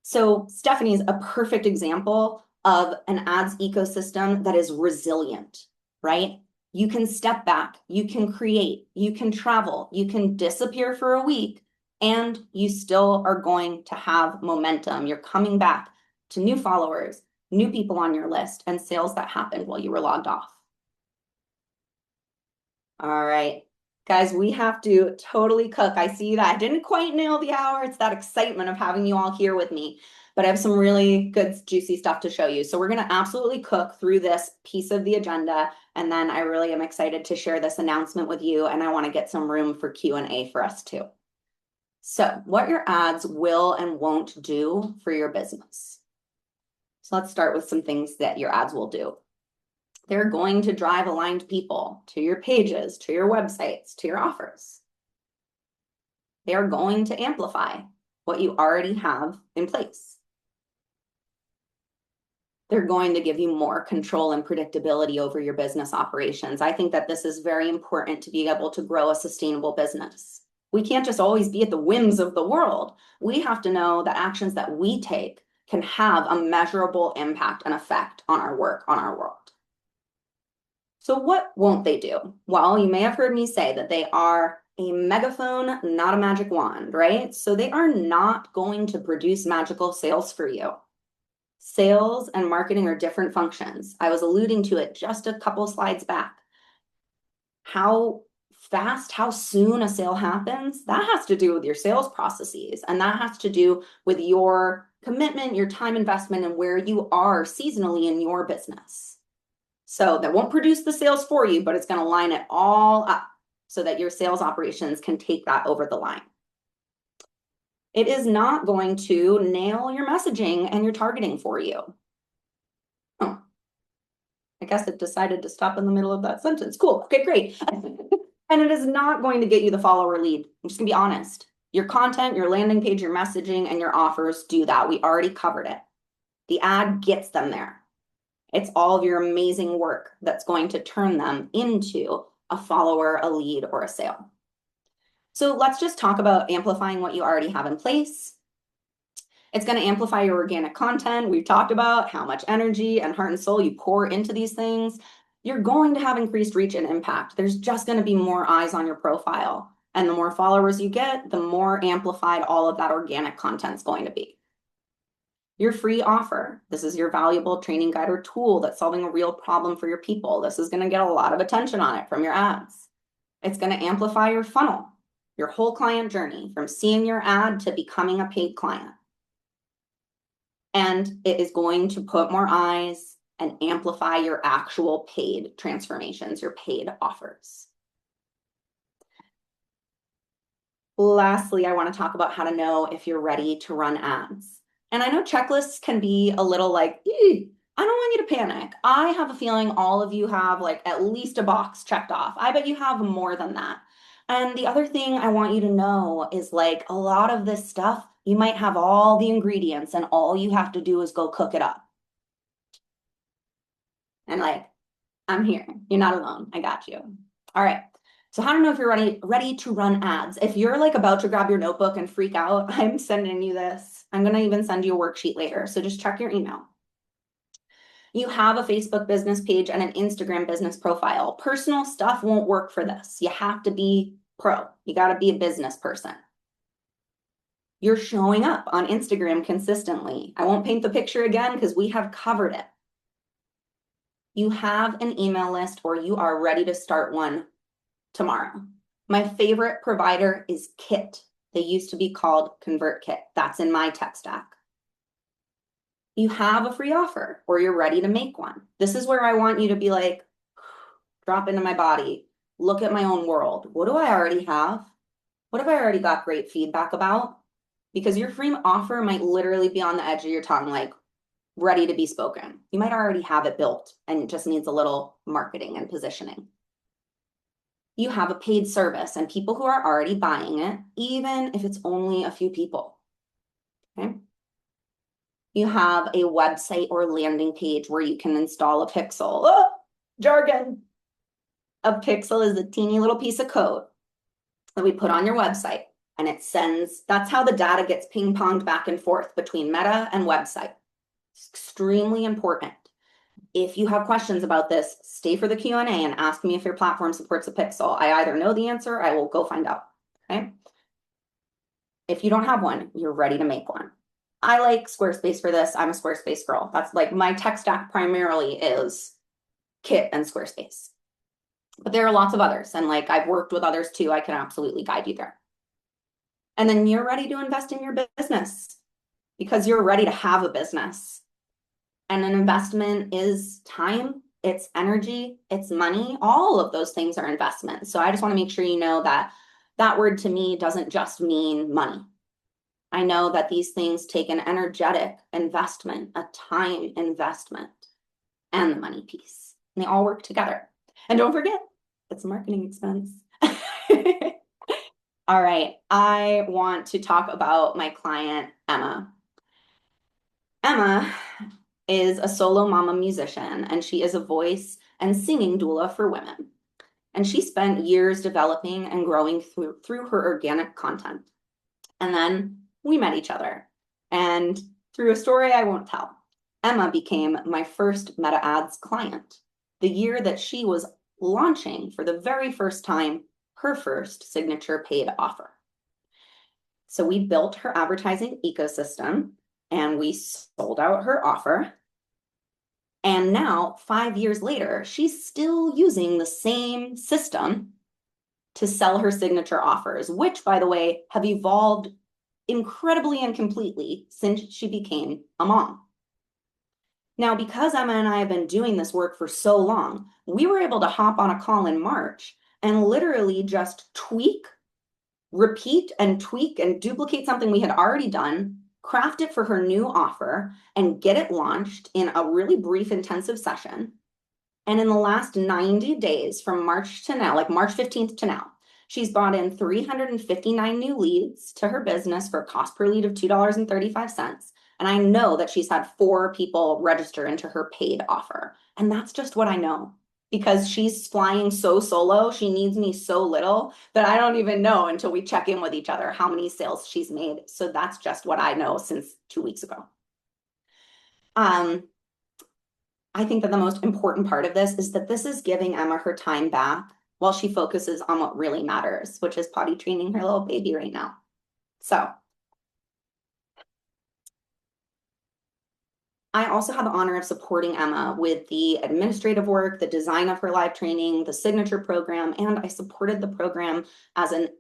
So Stephanie's a perfect example of an ads ecosystem that is resilient, right? You can step back, you can create, you can travel, you can disappear for a week, and you still are going to have momentum. You're coming back to new followers, new people on your list, and sales that happened while you were logged off. All right, guys, we have to totally cook. I see that I didn't quite nail the hour. It's that excitement of having you all here with me, but I have some really good, juicy stuff to show you. So we're going to absolutely cook through this piece of the agenda. And then I really am excited to share this announcement with you. And I want to get some room for Q&A for us too. So what your ads will and won't do for your business. So let's start with some things that your ads will do. They're going to drive aligned people to your pages, to your websites, to your offers. They are going to amplify what you already have in place. They're going to give you more control and predictability over your business operations. I think that this is very important to be able to grow a sustainable business. We can't just always be at the whims of the world. We have to know that actions that we take can have a measurable impact and effect on our work, on our world. So what won't they do? Well, you may have heard me say that they are a megaphone, not a magic wand, right? So they are not going to produce magical sales for you. Sales and marketing are different functions. I was alluding to it just a couple slides back. How fast, how soon a sale happens, that has to do with your sales processes. And that has to do with your commitment, your time investment, and where you are seasonally in your business. So that won't produce the sales for you, but it's going to line it all up so that your sales operations can take that over the line. It is not going to nail your messaging and your targeting for you. Oh, I guess it decided to stop in the middle of that sentence. Cool. Okay, great. And it is not going to get you the follower lead. I'm just going to be honest. Your content, your landing page, your messaging, and your offers do that. We already covered it. The ad gets them there. It's all of your amazing work that's going to turn them into a follower, a lead, or a sale. So let's just talk about amplifying what you already have in place. It's going to amplify your organic content. We've talked about how much energy and heart and soul you pour into these things. You're going to have increased reach and impact. There's just going to be more eyes on your profile. And the more followers you get, the more amplified all of that organic content is going to be. Your free offer. This is your valuable training guide or tool that's solving a real problem for your people. This is going to get a lot of attention on it from your ads. It's going to amplify your funnel, your whole client journey from seeing your ad to becoming a paid client. And it is going to put more eyes and amplify your actual paid transformations, your paid offers. Lastly, I want to talk about how to know if you're ready to run ads. And I know checklists can be a little like, I don't want you to panic. I have a feeling all of you have like at least a box checked off. I bet you have more than that. And the other thing I want you to know is like a lot of this stuff, you might have all the ingredients and all you have to do is go cook it up. And like, I'm here. You're not alone. I got you. All right. So how to know if you're ready to run ads. If you're like about to grab your notebook and freak out, I'm sending you this. I'm going to even send you a worksheet later. So just check your email. You have a Facebook business page and an Instagram business profile. Personal stuff won't work for this. You have to be pro. You got to be a business person. You're showing up on Instagram consistently. I won't paint the picture again because we have covered it. You have an email list or you are ready to start one tomorrow. My favorite provider is Kit. They used to be called ConvertKit. That's in my tech stack. You have a free offer or you're ready to make one. This is where I want you to be like, drop into my body, look at my own world. What do I already have? What have I already got great feedback about? Because your free offer might literally be on the edge of your tongue, like ready to be spoken. You might already have it built and it just needs a little marketing and positioning. You have a paid service and people who are already buying it, even if it's only a few people. Okay. You have a website or landing page where you can install a pixel. Oh, jargon. A pixel is a teeny little piece of code that we put on your website and it sends, that's how the data gets ping-ponged back and forth between Meta and website. It's extremely important. If you have questions about this, stay for the Q&A and ask me if your platform supports a pixel. I either know the answer, or I will go find out, okay? If you don't have one, you're ready to make one. I like Squarespace for this. I'm a Squarespace girl. That's like my tech stack primarily is Kit and Squarespace. But there are lots of others. And like I've worked with others too. I can absolutely guide you there. And then you're ready to invest in your business because you're ready to have a business. And an investment is time, it's energy, it's money. All of those things are investments. So I just want to make sure you know that that word to me doesn't just mean money. I know that these things take an energetic investment, a time investment, and the money piece. And they all work together. And don't forget, it's a marketing expense. All right, I want to talk about my client, Emma. Emma is a solo mama musician, and she is a voice and singing doula for women. And she spent years developing and growing through her organic content. And then we met each other. And through a story I won't tell, Emma became my first Meta Ads client the year that she was launching for the very first time her first signature paid offer. So we built her advertising ecosystem and we sold out her offer. And now, 5 years later, she's still using the same system to sell her signature offers, which, by the way, have evolved incredibly and completely since she became a mom. Now, because Emma and I have been doing this work for so long, we were able to hop on a call in March and literally just repeat and tweak and duplicate something we had already done, craft it for her new offer, and get it launched in a really brief, intensive session. And in the last 90 days from March to now, like March 15th to now, she's brought in 359 new leads to her business for a cost per lead of $2.35. And I know that she's had 4 people register into her paid offer. And that's just what I know because she's flying so solo. She needs me so little that I don't even know until we check in with each other how many sales she's made. So that's just what I know since 2 weeks ago. I think that the most important part of this is that this is giving Emma her time back while she focuses on what really matters, which is potty training her little baby right now. So I also have the honor of supporting Emma with the administrative work, the design of her live training, the signature program, and I supported the program as a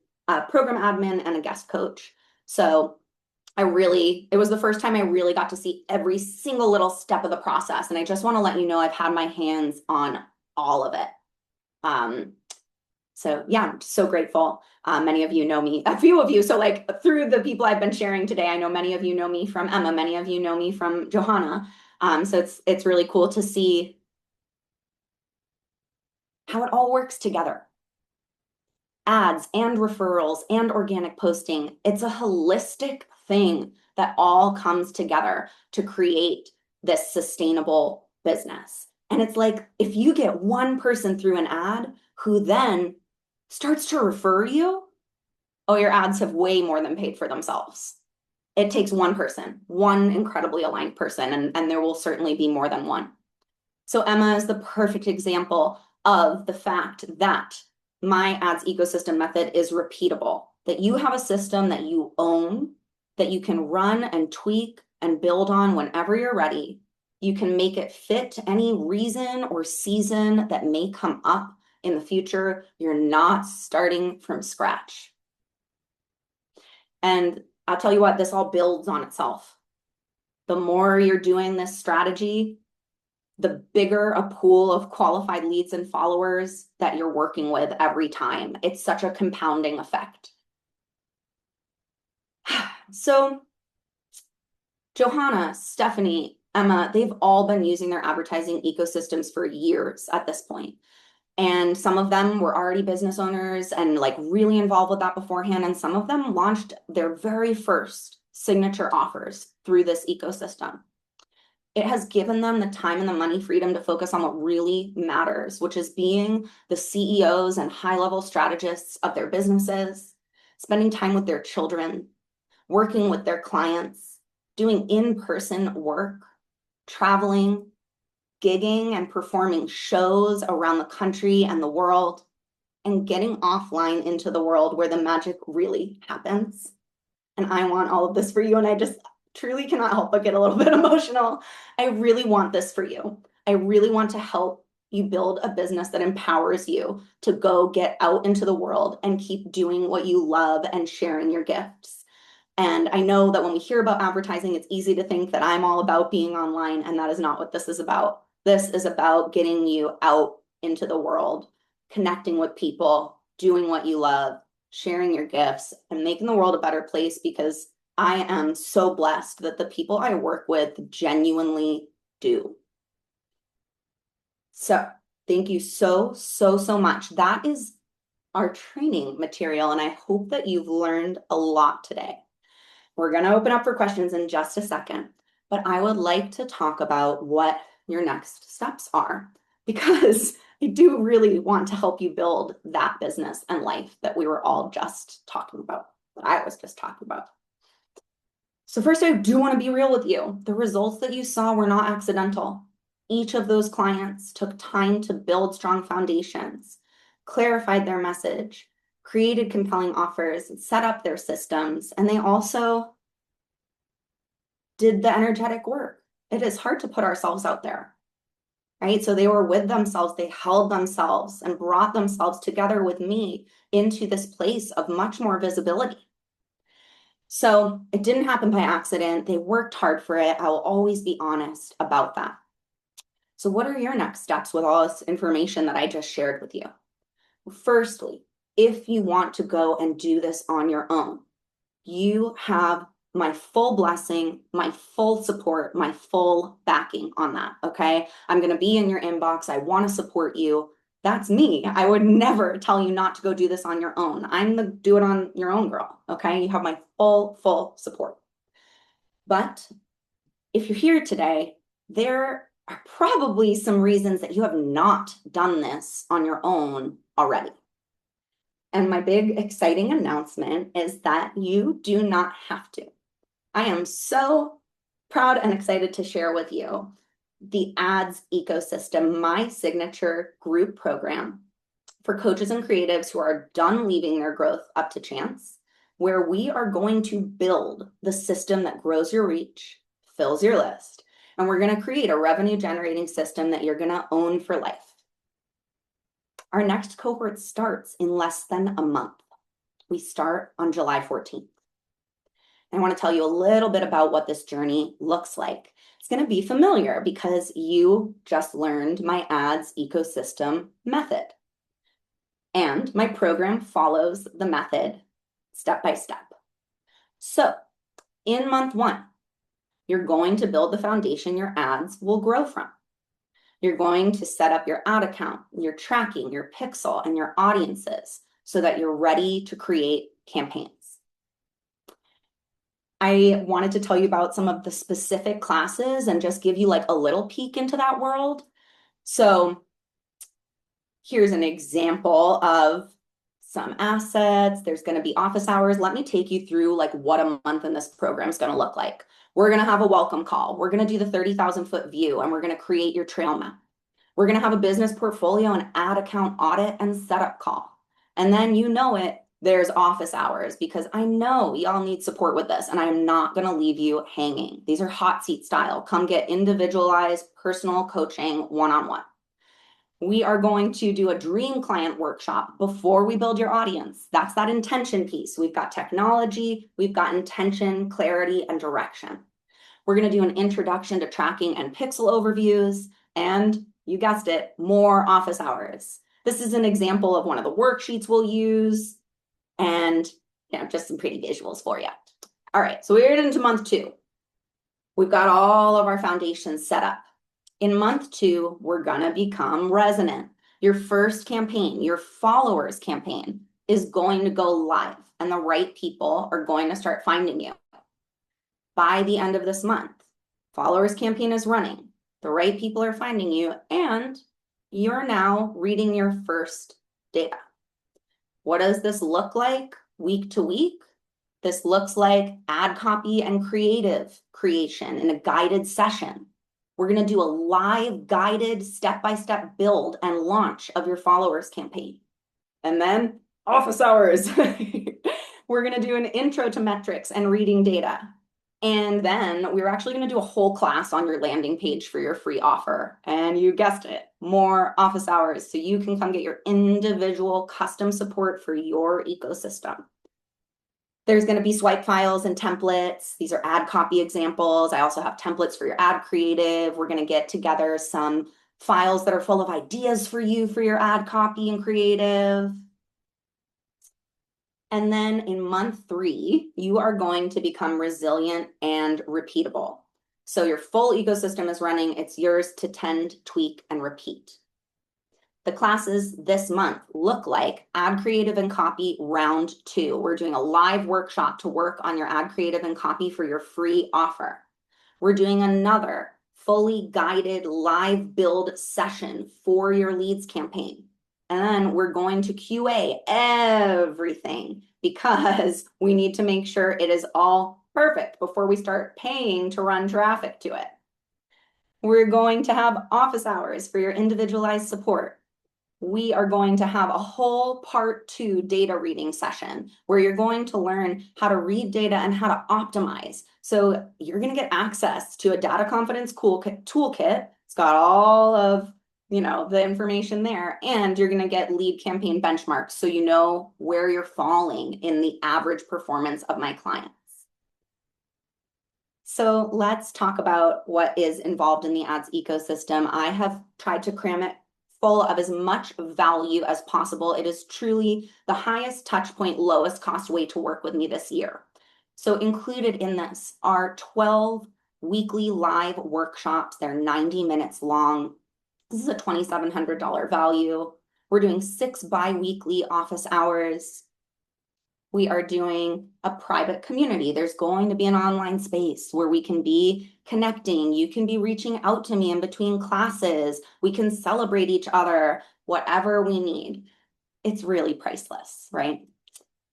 program admin and a guest coach. So it was the first time I really got to see every single little step of the process. And I just want to let you know I've had my hands on all of it. So yeah, I'm so grateful. Many of you know me, a few of you. So like through the people I've been sharing today, I know many of you know me from Emma, many of you know me from Johanna. So it's really cool to see how it all works together. Ads and referrals and organic posting. It's a holistic thing that all comes together to create this sustainable business. And it's like, if you get one person through an ad who then starts to refer you, oh, your ads have way more than paid for themselves. It takes one person, one incredibly aligned person, and there will certainly be more than one. So Emma is the perfect example of the fact that my ads ecosystem method is repeatable, that you have a system that you own, that you can run and tweak and build on whenever you're ready. You can make it fit any reason or season that may come up in the future. You're not starting from scratch. And I'll tell you what, this all builds on itself. The more you're doing this strategy, the bigger a pool of qualified leads and followers that you're working with every time. It's such a compounding effect. So Johanna, Stephanie, Emma, they've all been using their advertising ecosystems for years at this point. And some of them were already business owners and like really involved with that beforehand. And some of them launched their very first signature offers through this ecosystem. It has given them the time and the money freedom to focus on what really matters, which is being the CEOs and high-level strategists of their businesses, spending time with their children, working with their clients, doing in-person work, traveling, gigging and performing shows around the country and the world, and getting offline into the world where the magic really happens. And I want all of this for you, and I just truly cannot help but get a little bit emotional. I really want this for you. I really want to help you build a business that empowers you to go get out into the world and keep doing what you love and sharing your gifts. And I know that when we hear about advertising, it's easy to think that I'm all about being online, and that is not what this is about. This is about getting you out into the world, connecting with people, doing what you love, sharing your gifts, and making the world a better place, because I am so blessed that the people I work with genuinely do. So thank you so much. That is our training material, and I hope that you've learned a lot today. We're going to open up for questions in just a second, but I would like to talk about what your next steps are, because I do really want to help you build that business and life that we were all just talking about, that I was just talking about. So first, I do want to be real with you. The results that you saw were not accidental. Each of those clients took time to build strong foundations, clarified their message, created compelling offers, set up their systems, and they also did the energetic work. It is hard to put ourselves out there, right? So they were with themselves, they held themselves and brought themselves together with me into this place of much more visibility. So it didn't happen by accident. They worked hard for it. I will always be honest about that. So what are your next steps with all this information that I just shared with you? Firstly, if you want to go and do this on your own, you have my full blessing, my full support, my full backing on that, okay? I'm going to be in your inbox. I want to support you. That's me. I would never tell you not to go do this on your own. I'm the do it on your own girl, okay? You have my full support. But if you're here today, there are probably some reasons that you have not done this on your own already. And my big exciting announcement is that you do not have to. I am so proud and excited to share with you the ads ecosystem, my signature group program for coaches and creatives who are done leaving their growth up to chance, where we are going to build the system that grows your reach, fills your list, and we're going to create a revenue generating system that you're going to own for life. Our next cohort starts in less than a month. We start on July 14th. I want to tell you a little bit about what this journey looks like. It's going to be familiar because you just learned my ads ecosystem method. And my program follows the method step by step. So in month 1, you're going to build the foundation your ads will grow from. You're going to set up your ad account, your tracking, your pixel, and your audiences so that you're ready to create campaigns. I wanted to tell you about some of the specific classes and just give you like a little peek into that world. So here's an example of some assets. There's going to be office hours. Let me take you through like what a month in this program is going to look like. We're going to have a welcome call. We're going to do the 30,000-foot view, and we're going to create your trail map. We're going to have a business portfolio and ad account audit and setup call. And then you know it, there's office hours, because I know y'all need support with this, and I am not going to leave you hanging. These are hot seat style. Come get individualized personal coaching one-on-one. We are going to do a dream client workshop before we build your audience. That's that intention piece. We've got technology, we've got intention, clarity, and direction. We're going to do an introduction to tracking and pixel overviews, and you guessed it, more office hours. This is an example of one of the worksheets we'll use, and just some pretty visuals for you. All right, so we're into month 2. We've got all of our foundations set up. In month 2, we're gonna become resonant. Your first campaign, your followers campaign, is going to go live, and the right people are going to start finding you. By the end of this month, followers campaign is running, the right people are finding you, and you're now reading your first data. What does this look like week to week? This looks like ad copy and creative creation in a guided session. We're going to do a live guided step-by-step build and launch of your followers campaign. And then office hours. We're going to do an intro to metrics and reading data. And then we're actually going to do a whole class on your landing page for your free offer. And you guessed it, more office hours, so you can come get your individual custom support for your ecosystem. There's going to be swipe files and templates. These are ad copy examples. I also have templates for your ad creative. We're going to get together some files that are full of ideas for you for your ad copy and creative. And then in month 3, you are going to become resilient and repeatable. So your full ecosystem is running. It's yours to tend, tweak, and repeat. The classes this month look like ad creative and copy round 2. We're doing a live workshop to work on your ad creative and copy for your free offer. We're doing another fully guided live build session for your leads campaign. And then we're going to QA everything, because we need to make sure it is all perfect before we start paying to run traffic to it. We're going to have office hours for your individualized support. We are going to have a whole part 2 data reading session where you're going to learn how to read data and how to optimize. So you're going to get access to a data confidence toolkit. It's got all of the information there, and you're going to get lead campaign benchmarks so you know where you're falling in the average performance of my clients. So let's talk about what is involved in the ads ecosystem. I have tried to cram it full of as much value as possible. It is truly the highest touch point, lowest cost way to work with me this year. So included in this are 12 weekly live workshops. They're 90 minutes long. This is a $2,700 value. We're doing 6 bi-weekly office hours. We are doing a private community. There's going to be an online space where we can be connecting. You can be reaching out to me in between classes. We can celebrate each other, whatever we need. It's really priceless, right?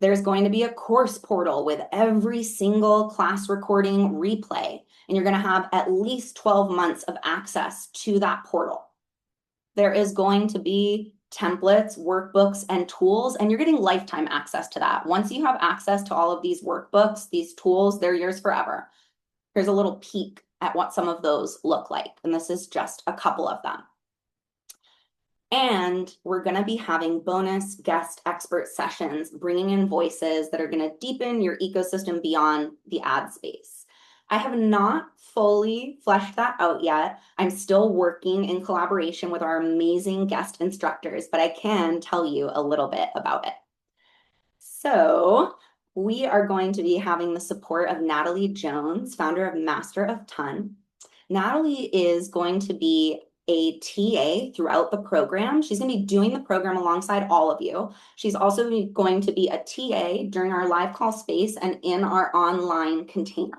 There's going to be a course portal with every single class recording replay, and you're going to have at least 12 months of access to that portal. There is going to be templates, workbooks, and tools, and you're getting lifetime access to that. Once you have access to all of these workbooks, these tools, they're yours forever. Here's a little peek at what some of those look like, and this is just a couple of them. And we're going to be having bonus guest expert sessions, bringing in voices that are going to deepen your ecosystem beyond the ad space. I have not fully fleshed that out yet. I'm still working in collaboration with our amazing guest instructors, but I can tell you a little bit about it. So we are going to be having the support of Natalie Jones, founder of Master of Ton. Natalie is going to be a TA throughout the program. She's going to be doing the program alongside all of you. She's also going to be a TA during our live call space and in our online container.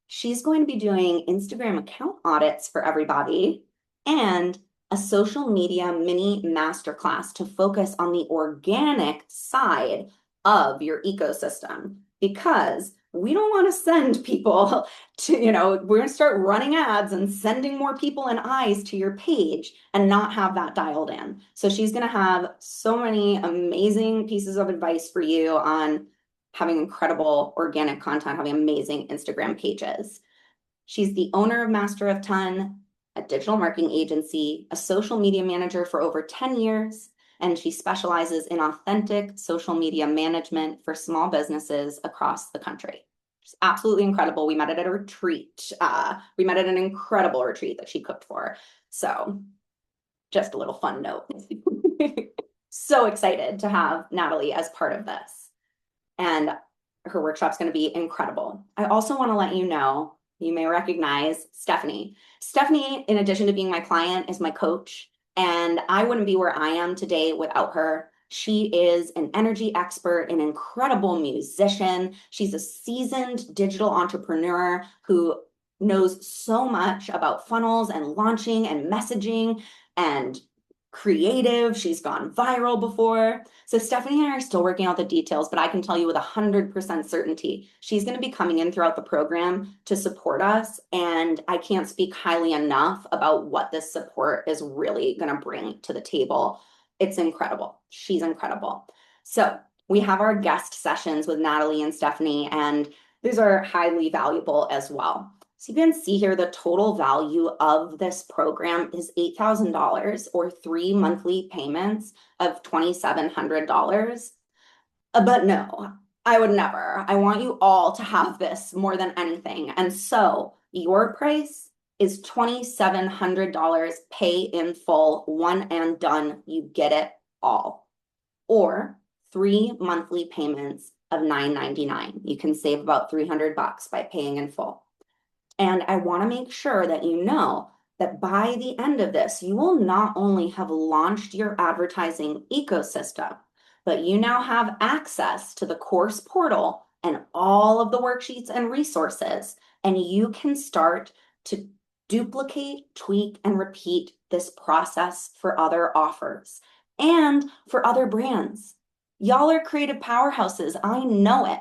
She's going to be doing Instagram account audits for everybody and a social media mini masterclass to focus on the organic side of your ecosystem, because we don't want to send people to, we're going to start running ads and sending more people and eyes to your page and not have that dialed in. So she's going to have so many amazing pieces of advice for you on having incredible organic content, having amazing Instagram pages. She's the owner of Master of Ton, a digital marketing agency, a social media manager for over 10 years, and she specializes in authentic social media management for small businesses across the country. She's absolutely incredible. We met at a retreat. We met at an incredible retreat that she cooked for. So just a little fun note. So excited to have Natalie as part of this. And her workshop's going to be incredible. I also want to let you know, you may recognize Stephanie. Stephanie, in addition to being my client, is my coach, and I wouldn't be where I am today without her. She is an energy expert, an incredible musician. She's a seasoned digital entrepreneur who knows so much about funnels and launching and messaging and creative. She's gone viral before. So Stephanie and I are still working out the details, but I can tell you with 100% certainty, she's going to be coming in throughout the program to support us. And I can't speak highly enough about what this support is really going to bring to the table. It's incredible. She's incredible. So we have our guest sessions with Natalie and Stephanie, and these are highly valuable as well. So you can see here the total value of this program is $8,000 or 3 monthly payments of $2,700. But no, I would never. I want you all to have this more than anything. And so your price is $2,700, pay in full, one and done. You get it all. Or 3 monthly payments of $9.99. You can save about $300 by paying in full. And I want to make sure that you know that by the end of this, you will not only have launched your advertising ecosystem, but you now have access to the course portal and all of the worksheets and resources, and you can start to duplicate, tweak, and repeat this process for other offers and for other brands. Y'all are creative powerhouses. I know it.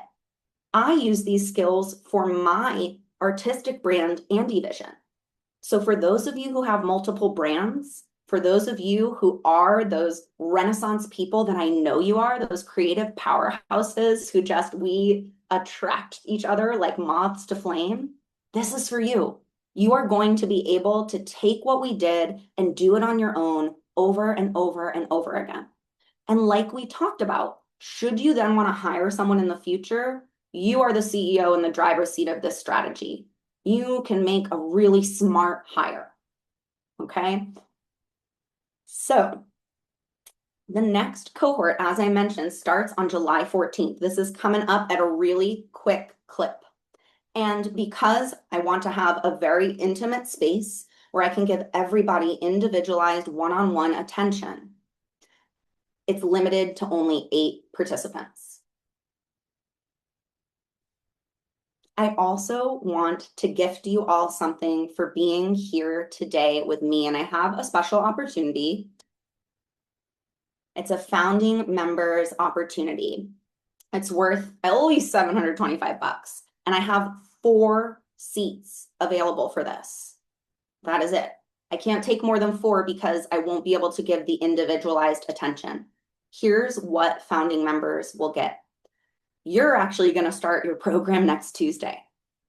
I use these skills for my artistic brand, Andie Vision. So for those of you who have multiple brands, for those of you who are those Renaissance people that I know you are, those creative powerhouses who we attract each other like moths to flame, this is for you. You are going to be able to take what we did and do it on your own over and over and over again. And like we talked about, should you then want to hire someone in the future, you are the CEO in the driver's seat of this strategy. You can make a really smart hire, okay? So the next cohort, as I mentioned, starts on July 14th. This is coming up at a really quick clip. And because I want to have a very intimate space where I can give everybody individualized one-on-one attention, it's limited to only 8 participants. I also want to gift you all something for being here today with me, and I have a special opportunity. It's a founding members opportunity. It's worth at least $725, and I have 4 seats available for this. That is it. I can't take more than 4 because I won't be able to give the individualized attention. Here's what founding members will get. You're actually going to start your program next Tuesday,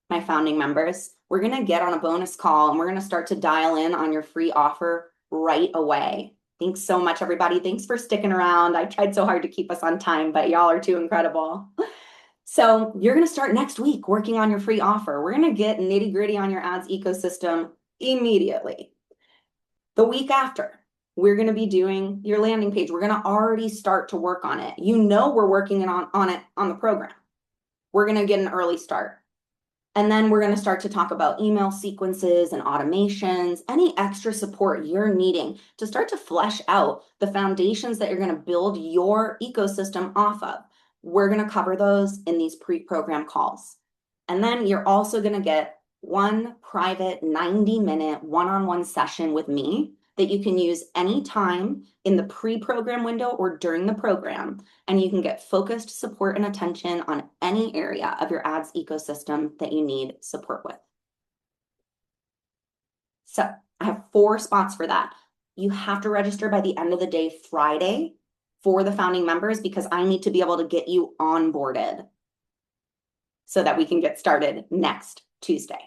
my founding members. We're going to get on a bonus call and we're going to start to dial in on your free offer right away. Thanks so much, everybody. Thanks for sticking around. I tried so hard to keep us on time, but y'all are too incredible. So you're going to start next week working on your free offer. We're going to get nitty gritty on your ads ecosystem immediately. The week after, we're going to be doing your landing page. We're going to already start to work on it. You know, we're working on it on the program. We're going to get an early start. And then we're going to start to talk about email sequences and automations, any extra support you're needing to start to flesh out the foundations that you're going to build your ecosystem off of. We're going to cover those in these pre-program calls. And then you're also going to get one private 90-minute one-on-one session with me that you can use anytime in the pre-program window or during the program, and you can get focused support and attention on any area of your ads ecosystem that you need support with. So I have 4 spots for that. You have to register by the end of the day Friday for the founding members because I need to be able to get you onboarded so that we can get started next Tuesday.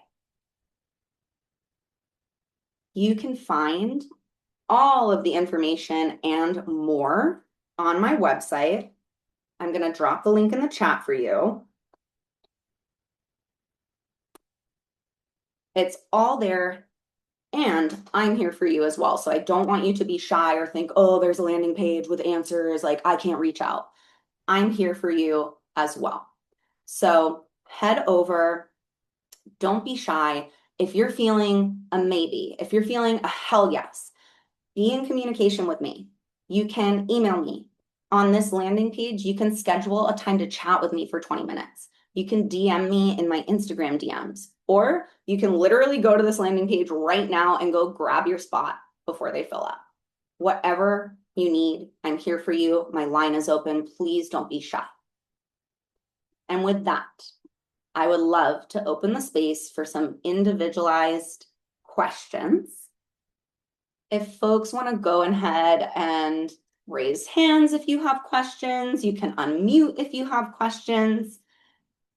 You can find all of the information and more on my website. I'm going to drop the link in the chat for you. It's all there, and I'm here for you as well. So I don't want you to be shy or think, oh, there's a landing page with answers, like I can't reach out. I'm here for you as well. So head over, don't be shy. If you're feeling a maybe, if you're feeling a hell yes, be in communication with me. You can email me. On this landing page, you can schedule a time to chat with me for 20 minutes. You can DM me in my Instagram DMs, or you can literally go to this landing page right now and go grab your spot before they fill up. Whatever you need, I'm here for you. My line is open. Please don't be shy. And with that, I would love to open the space for some individualized questions. If folks want to go ahead and raise hands if you have questions, you can unmute if you have questions.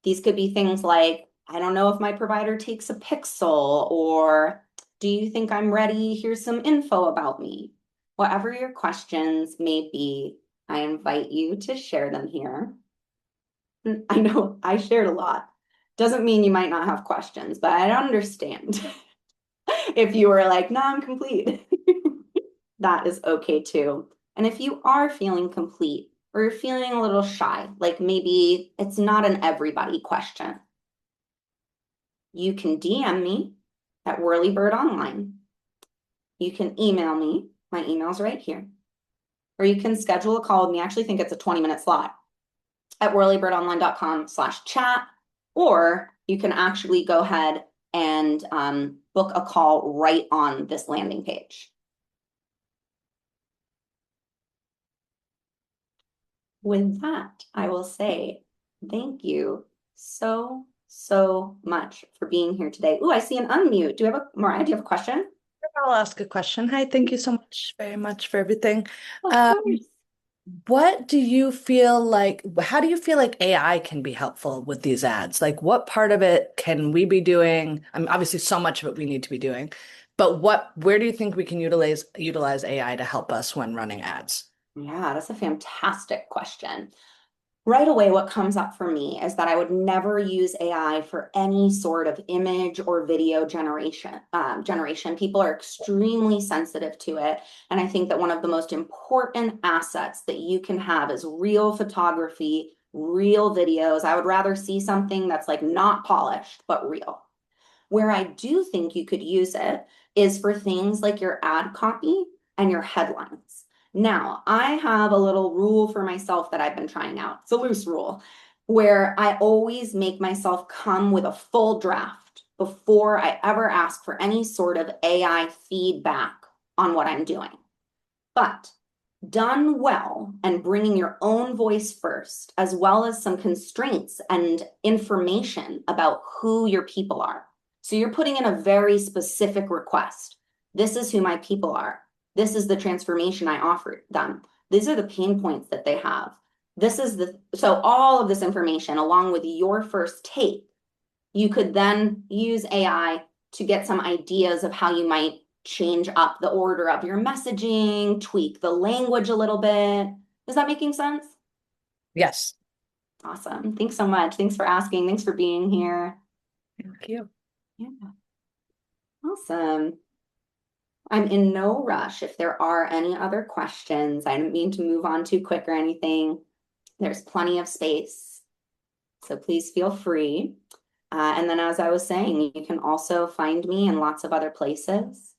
These could be things like, I don't know if my provider takes a pixel, or do you think I'm ready? Here's some info about me. Whatever your questions may be, I invite you to share them here. I know I shared a lot. Doesn't mean you might not have questions, but I understand if you were like, no, I'm complete. That is okay too. And if you are feeling complete or you're feeling a little shy, like maybe it's not an everybody question, you can DM me at Whirlybird Online. You can email me. My email's right here. Or you can schedule a call with me. I actually think it's a 20-minute slot at whirlybirdonline.com/chat. Or you can actually go ahead and book a call right on this landing page. With that, I will say thank you so much for being here today. Ooh, I see an unmute. Do you have Mariah, do you have a question? I'll ask a question. Hi, thank you so much, very much for everything. Of course. What do you feel like, how do you feel like AI can be helpful with these ads? Like what part of it can we be doing? I mean, obviously so much of it we need to be doing, but where do you think we can utilize AI to help us when running ads? Yeah, that's a fantastic question. Right away, what comes up for me is that I would never use AI for any sort of image or video generation. People are extremely sensitive to it. And I think that one of the most important assets that you can have is real photography, real videos. I would rather see something that's like not polished, but real. Where I do think you could use it is for things like your ad copy and your headlines. Now, I have a little rule for myself that I've been trying out. It's a loose rule where I always make myself come with a full draft before I ever ask for any sort of AI feedback on what I'm doing. But done well and bringing your own voice first, as well as some constraints and information about who your people are. So you're putting in a very specific request. This is who my people are. This is the transformation I offered them. These are the pain points that they have. So all of this information, along with your first take, you could then use AI to get some ideas of how you might change up the order of your messaging, tweak the language a little bit. Is that making sense? Yes. Awesome. Thanks so much. Thanks for asking. Thanks for being here. Thank you. Yeah. Awesome. I'm in no rush. If there are any other questions, I don't mean to move on too quick or anything. There's plenty of space. So please feel free. And then as I was saying, you can also find me in lots of other places.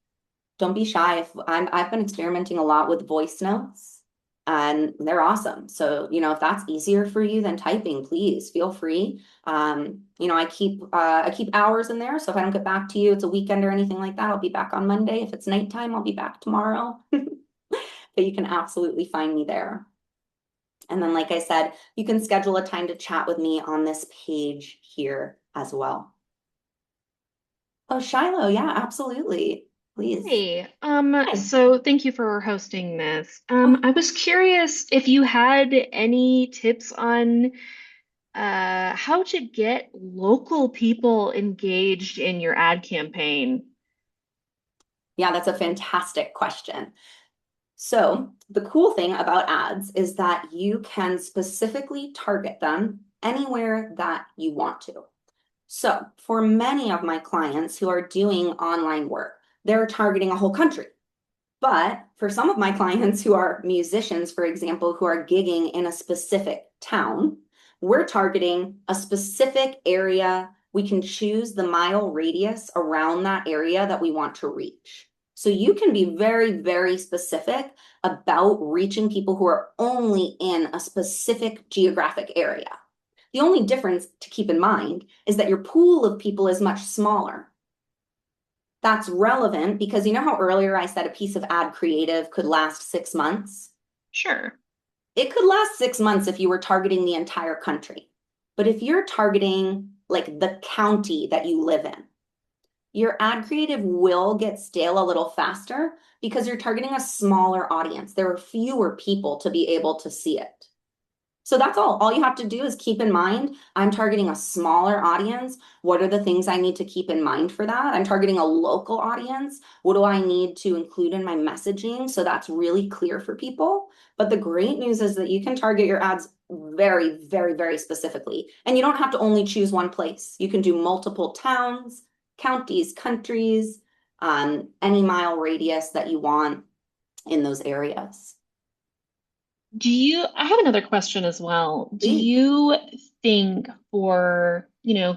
Don't be shy. I've been experimenting a lot with voice notes and they're awesome. So, if that's easier for you than typing, please feel free. I keep hours in there. So if I don't get back to you, it's a weekend or anything like that, I'll be back on Monday. If it's nighttime, I'll be back tomorrow. But you can absolutely find me there. And then, like I said, you can schedule a time to chat with me on this page here as well. Oh, Shiloh, yeah, absolutely. Please. Hey, Hi. so thank you for hosting this. Oh, I was curious if you had any tips on how to get local people engaged in your ad campaign. yeah, that's a fantastic question. So, the cool thing about ads is that you can specifically target them anywhere that you want to. So, for many of my clients who are doing online work, they're targeting a whole country. But for some of my clients who are musicians, for example, who are gigging in a specific town, we're targeting a specific area. We can choose the mile radius around that area that we want to reach. So you can be very, very specific about reaching people who are only in a specific geographic area. The only difference to keep in mind is that your pool of people is much smaller. That's relevant because you know how earlier I said a piece of ad creative could last 6 months? Sure. It could last 6 months if you were targeting the entire country. But if you're targeting like the county that you live in, your ad creative will get stale a little faster because you're targeting a smaller audience. There are fewer people to be able to see it. So that's all. All you have to do is keep in mind, I'm targeting a smaller audience. What are the things I need to keep in mind for that? I'm targeting a local audience. What do I need to include in my messaging so that's really clear for people? But the great news is that you can target your ads very, very, very specifically. And you don't have to only choose one place. You can do multiple towns, counties, countries, any mile radius that you want in those areas. I have another question as well. Do Please. you think for,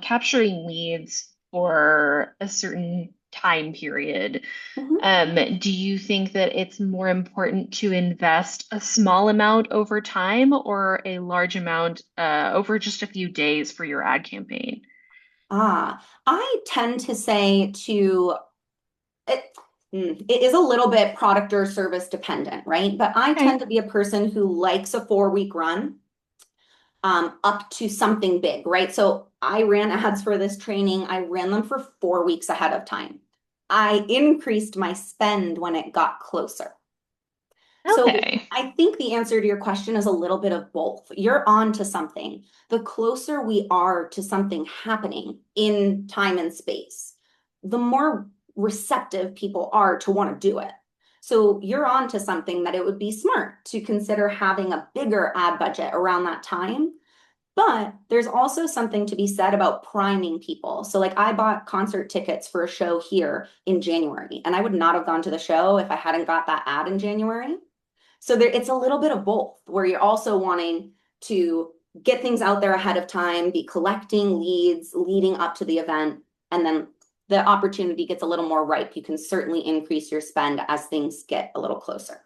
capturing leads for a certain time period, Mhm. do you think that it's more important to invest a small amount over time or a large amount over just a few days for your ad campaign? I tend to say to it, it is a little bit product or service dependent, right? But I tend Okay. to be a person who likes a 4 week run up to something big, right? So I ran ads for this training. I ran them for 4 weeks ahead of time. I increased my spend when it got closer. So Okay. I think the answer to your question is a little bit of both. You're on to something. The closer we are to something happening in time and space, the more receptive people are to want to do it. So you're on to something that it would be smart to consider having a bigger ad budget around that time. But there's also something to be said about priming people. So, like, I bought concert tickets for a show here in January, and I would not have gone to the show if I hadn't got that ad in January. So there, it's a little bit of both, where you're also wanting to get things out there ahead of time, be collecting leads leading up to the event, and then the opportunity gets a little more ripe. You can certainly increase your spend as things get a little closer.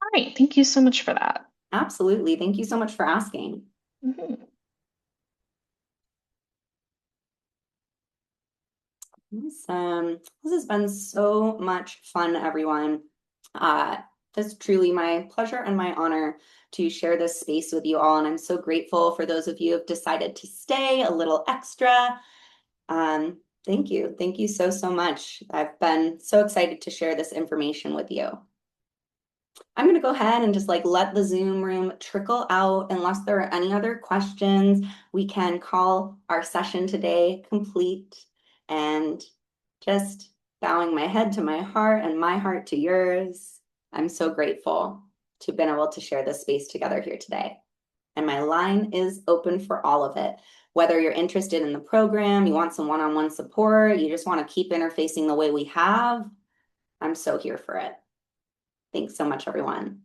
All right. Thank you so much for that. Absolutely. Thank you so much for asking. Mhm. Awesome. This has been so much fun, everyone. Uh, it's truly my pleasure and my honor to share this space with you all. And I'm so grateful for those of you who have decided to stay a little extra. Thank you. Thank you so, so much. I've been so excited to share this information with you. I'm going to go ahead and just like let the Zoom room trickle out. Unless there are any other questions, we can call our session today complete, and just bowing my head to my heart and my heart to yours. I'm so grateful to have been able to share this space together here today. And my line is open for all of it. Whether you're interested in the program, you want some one-on-one support, you just want to keep interfacing the way we have, I'm so here for it. Thanks so much, everyone.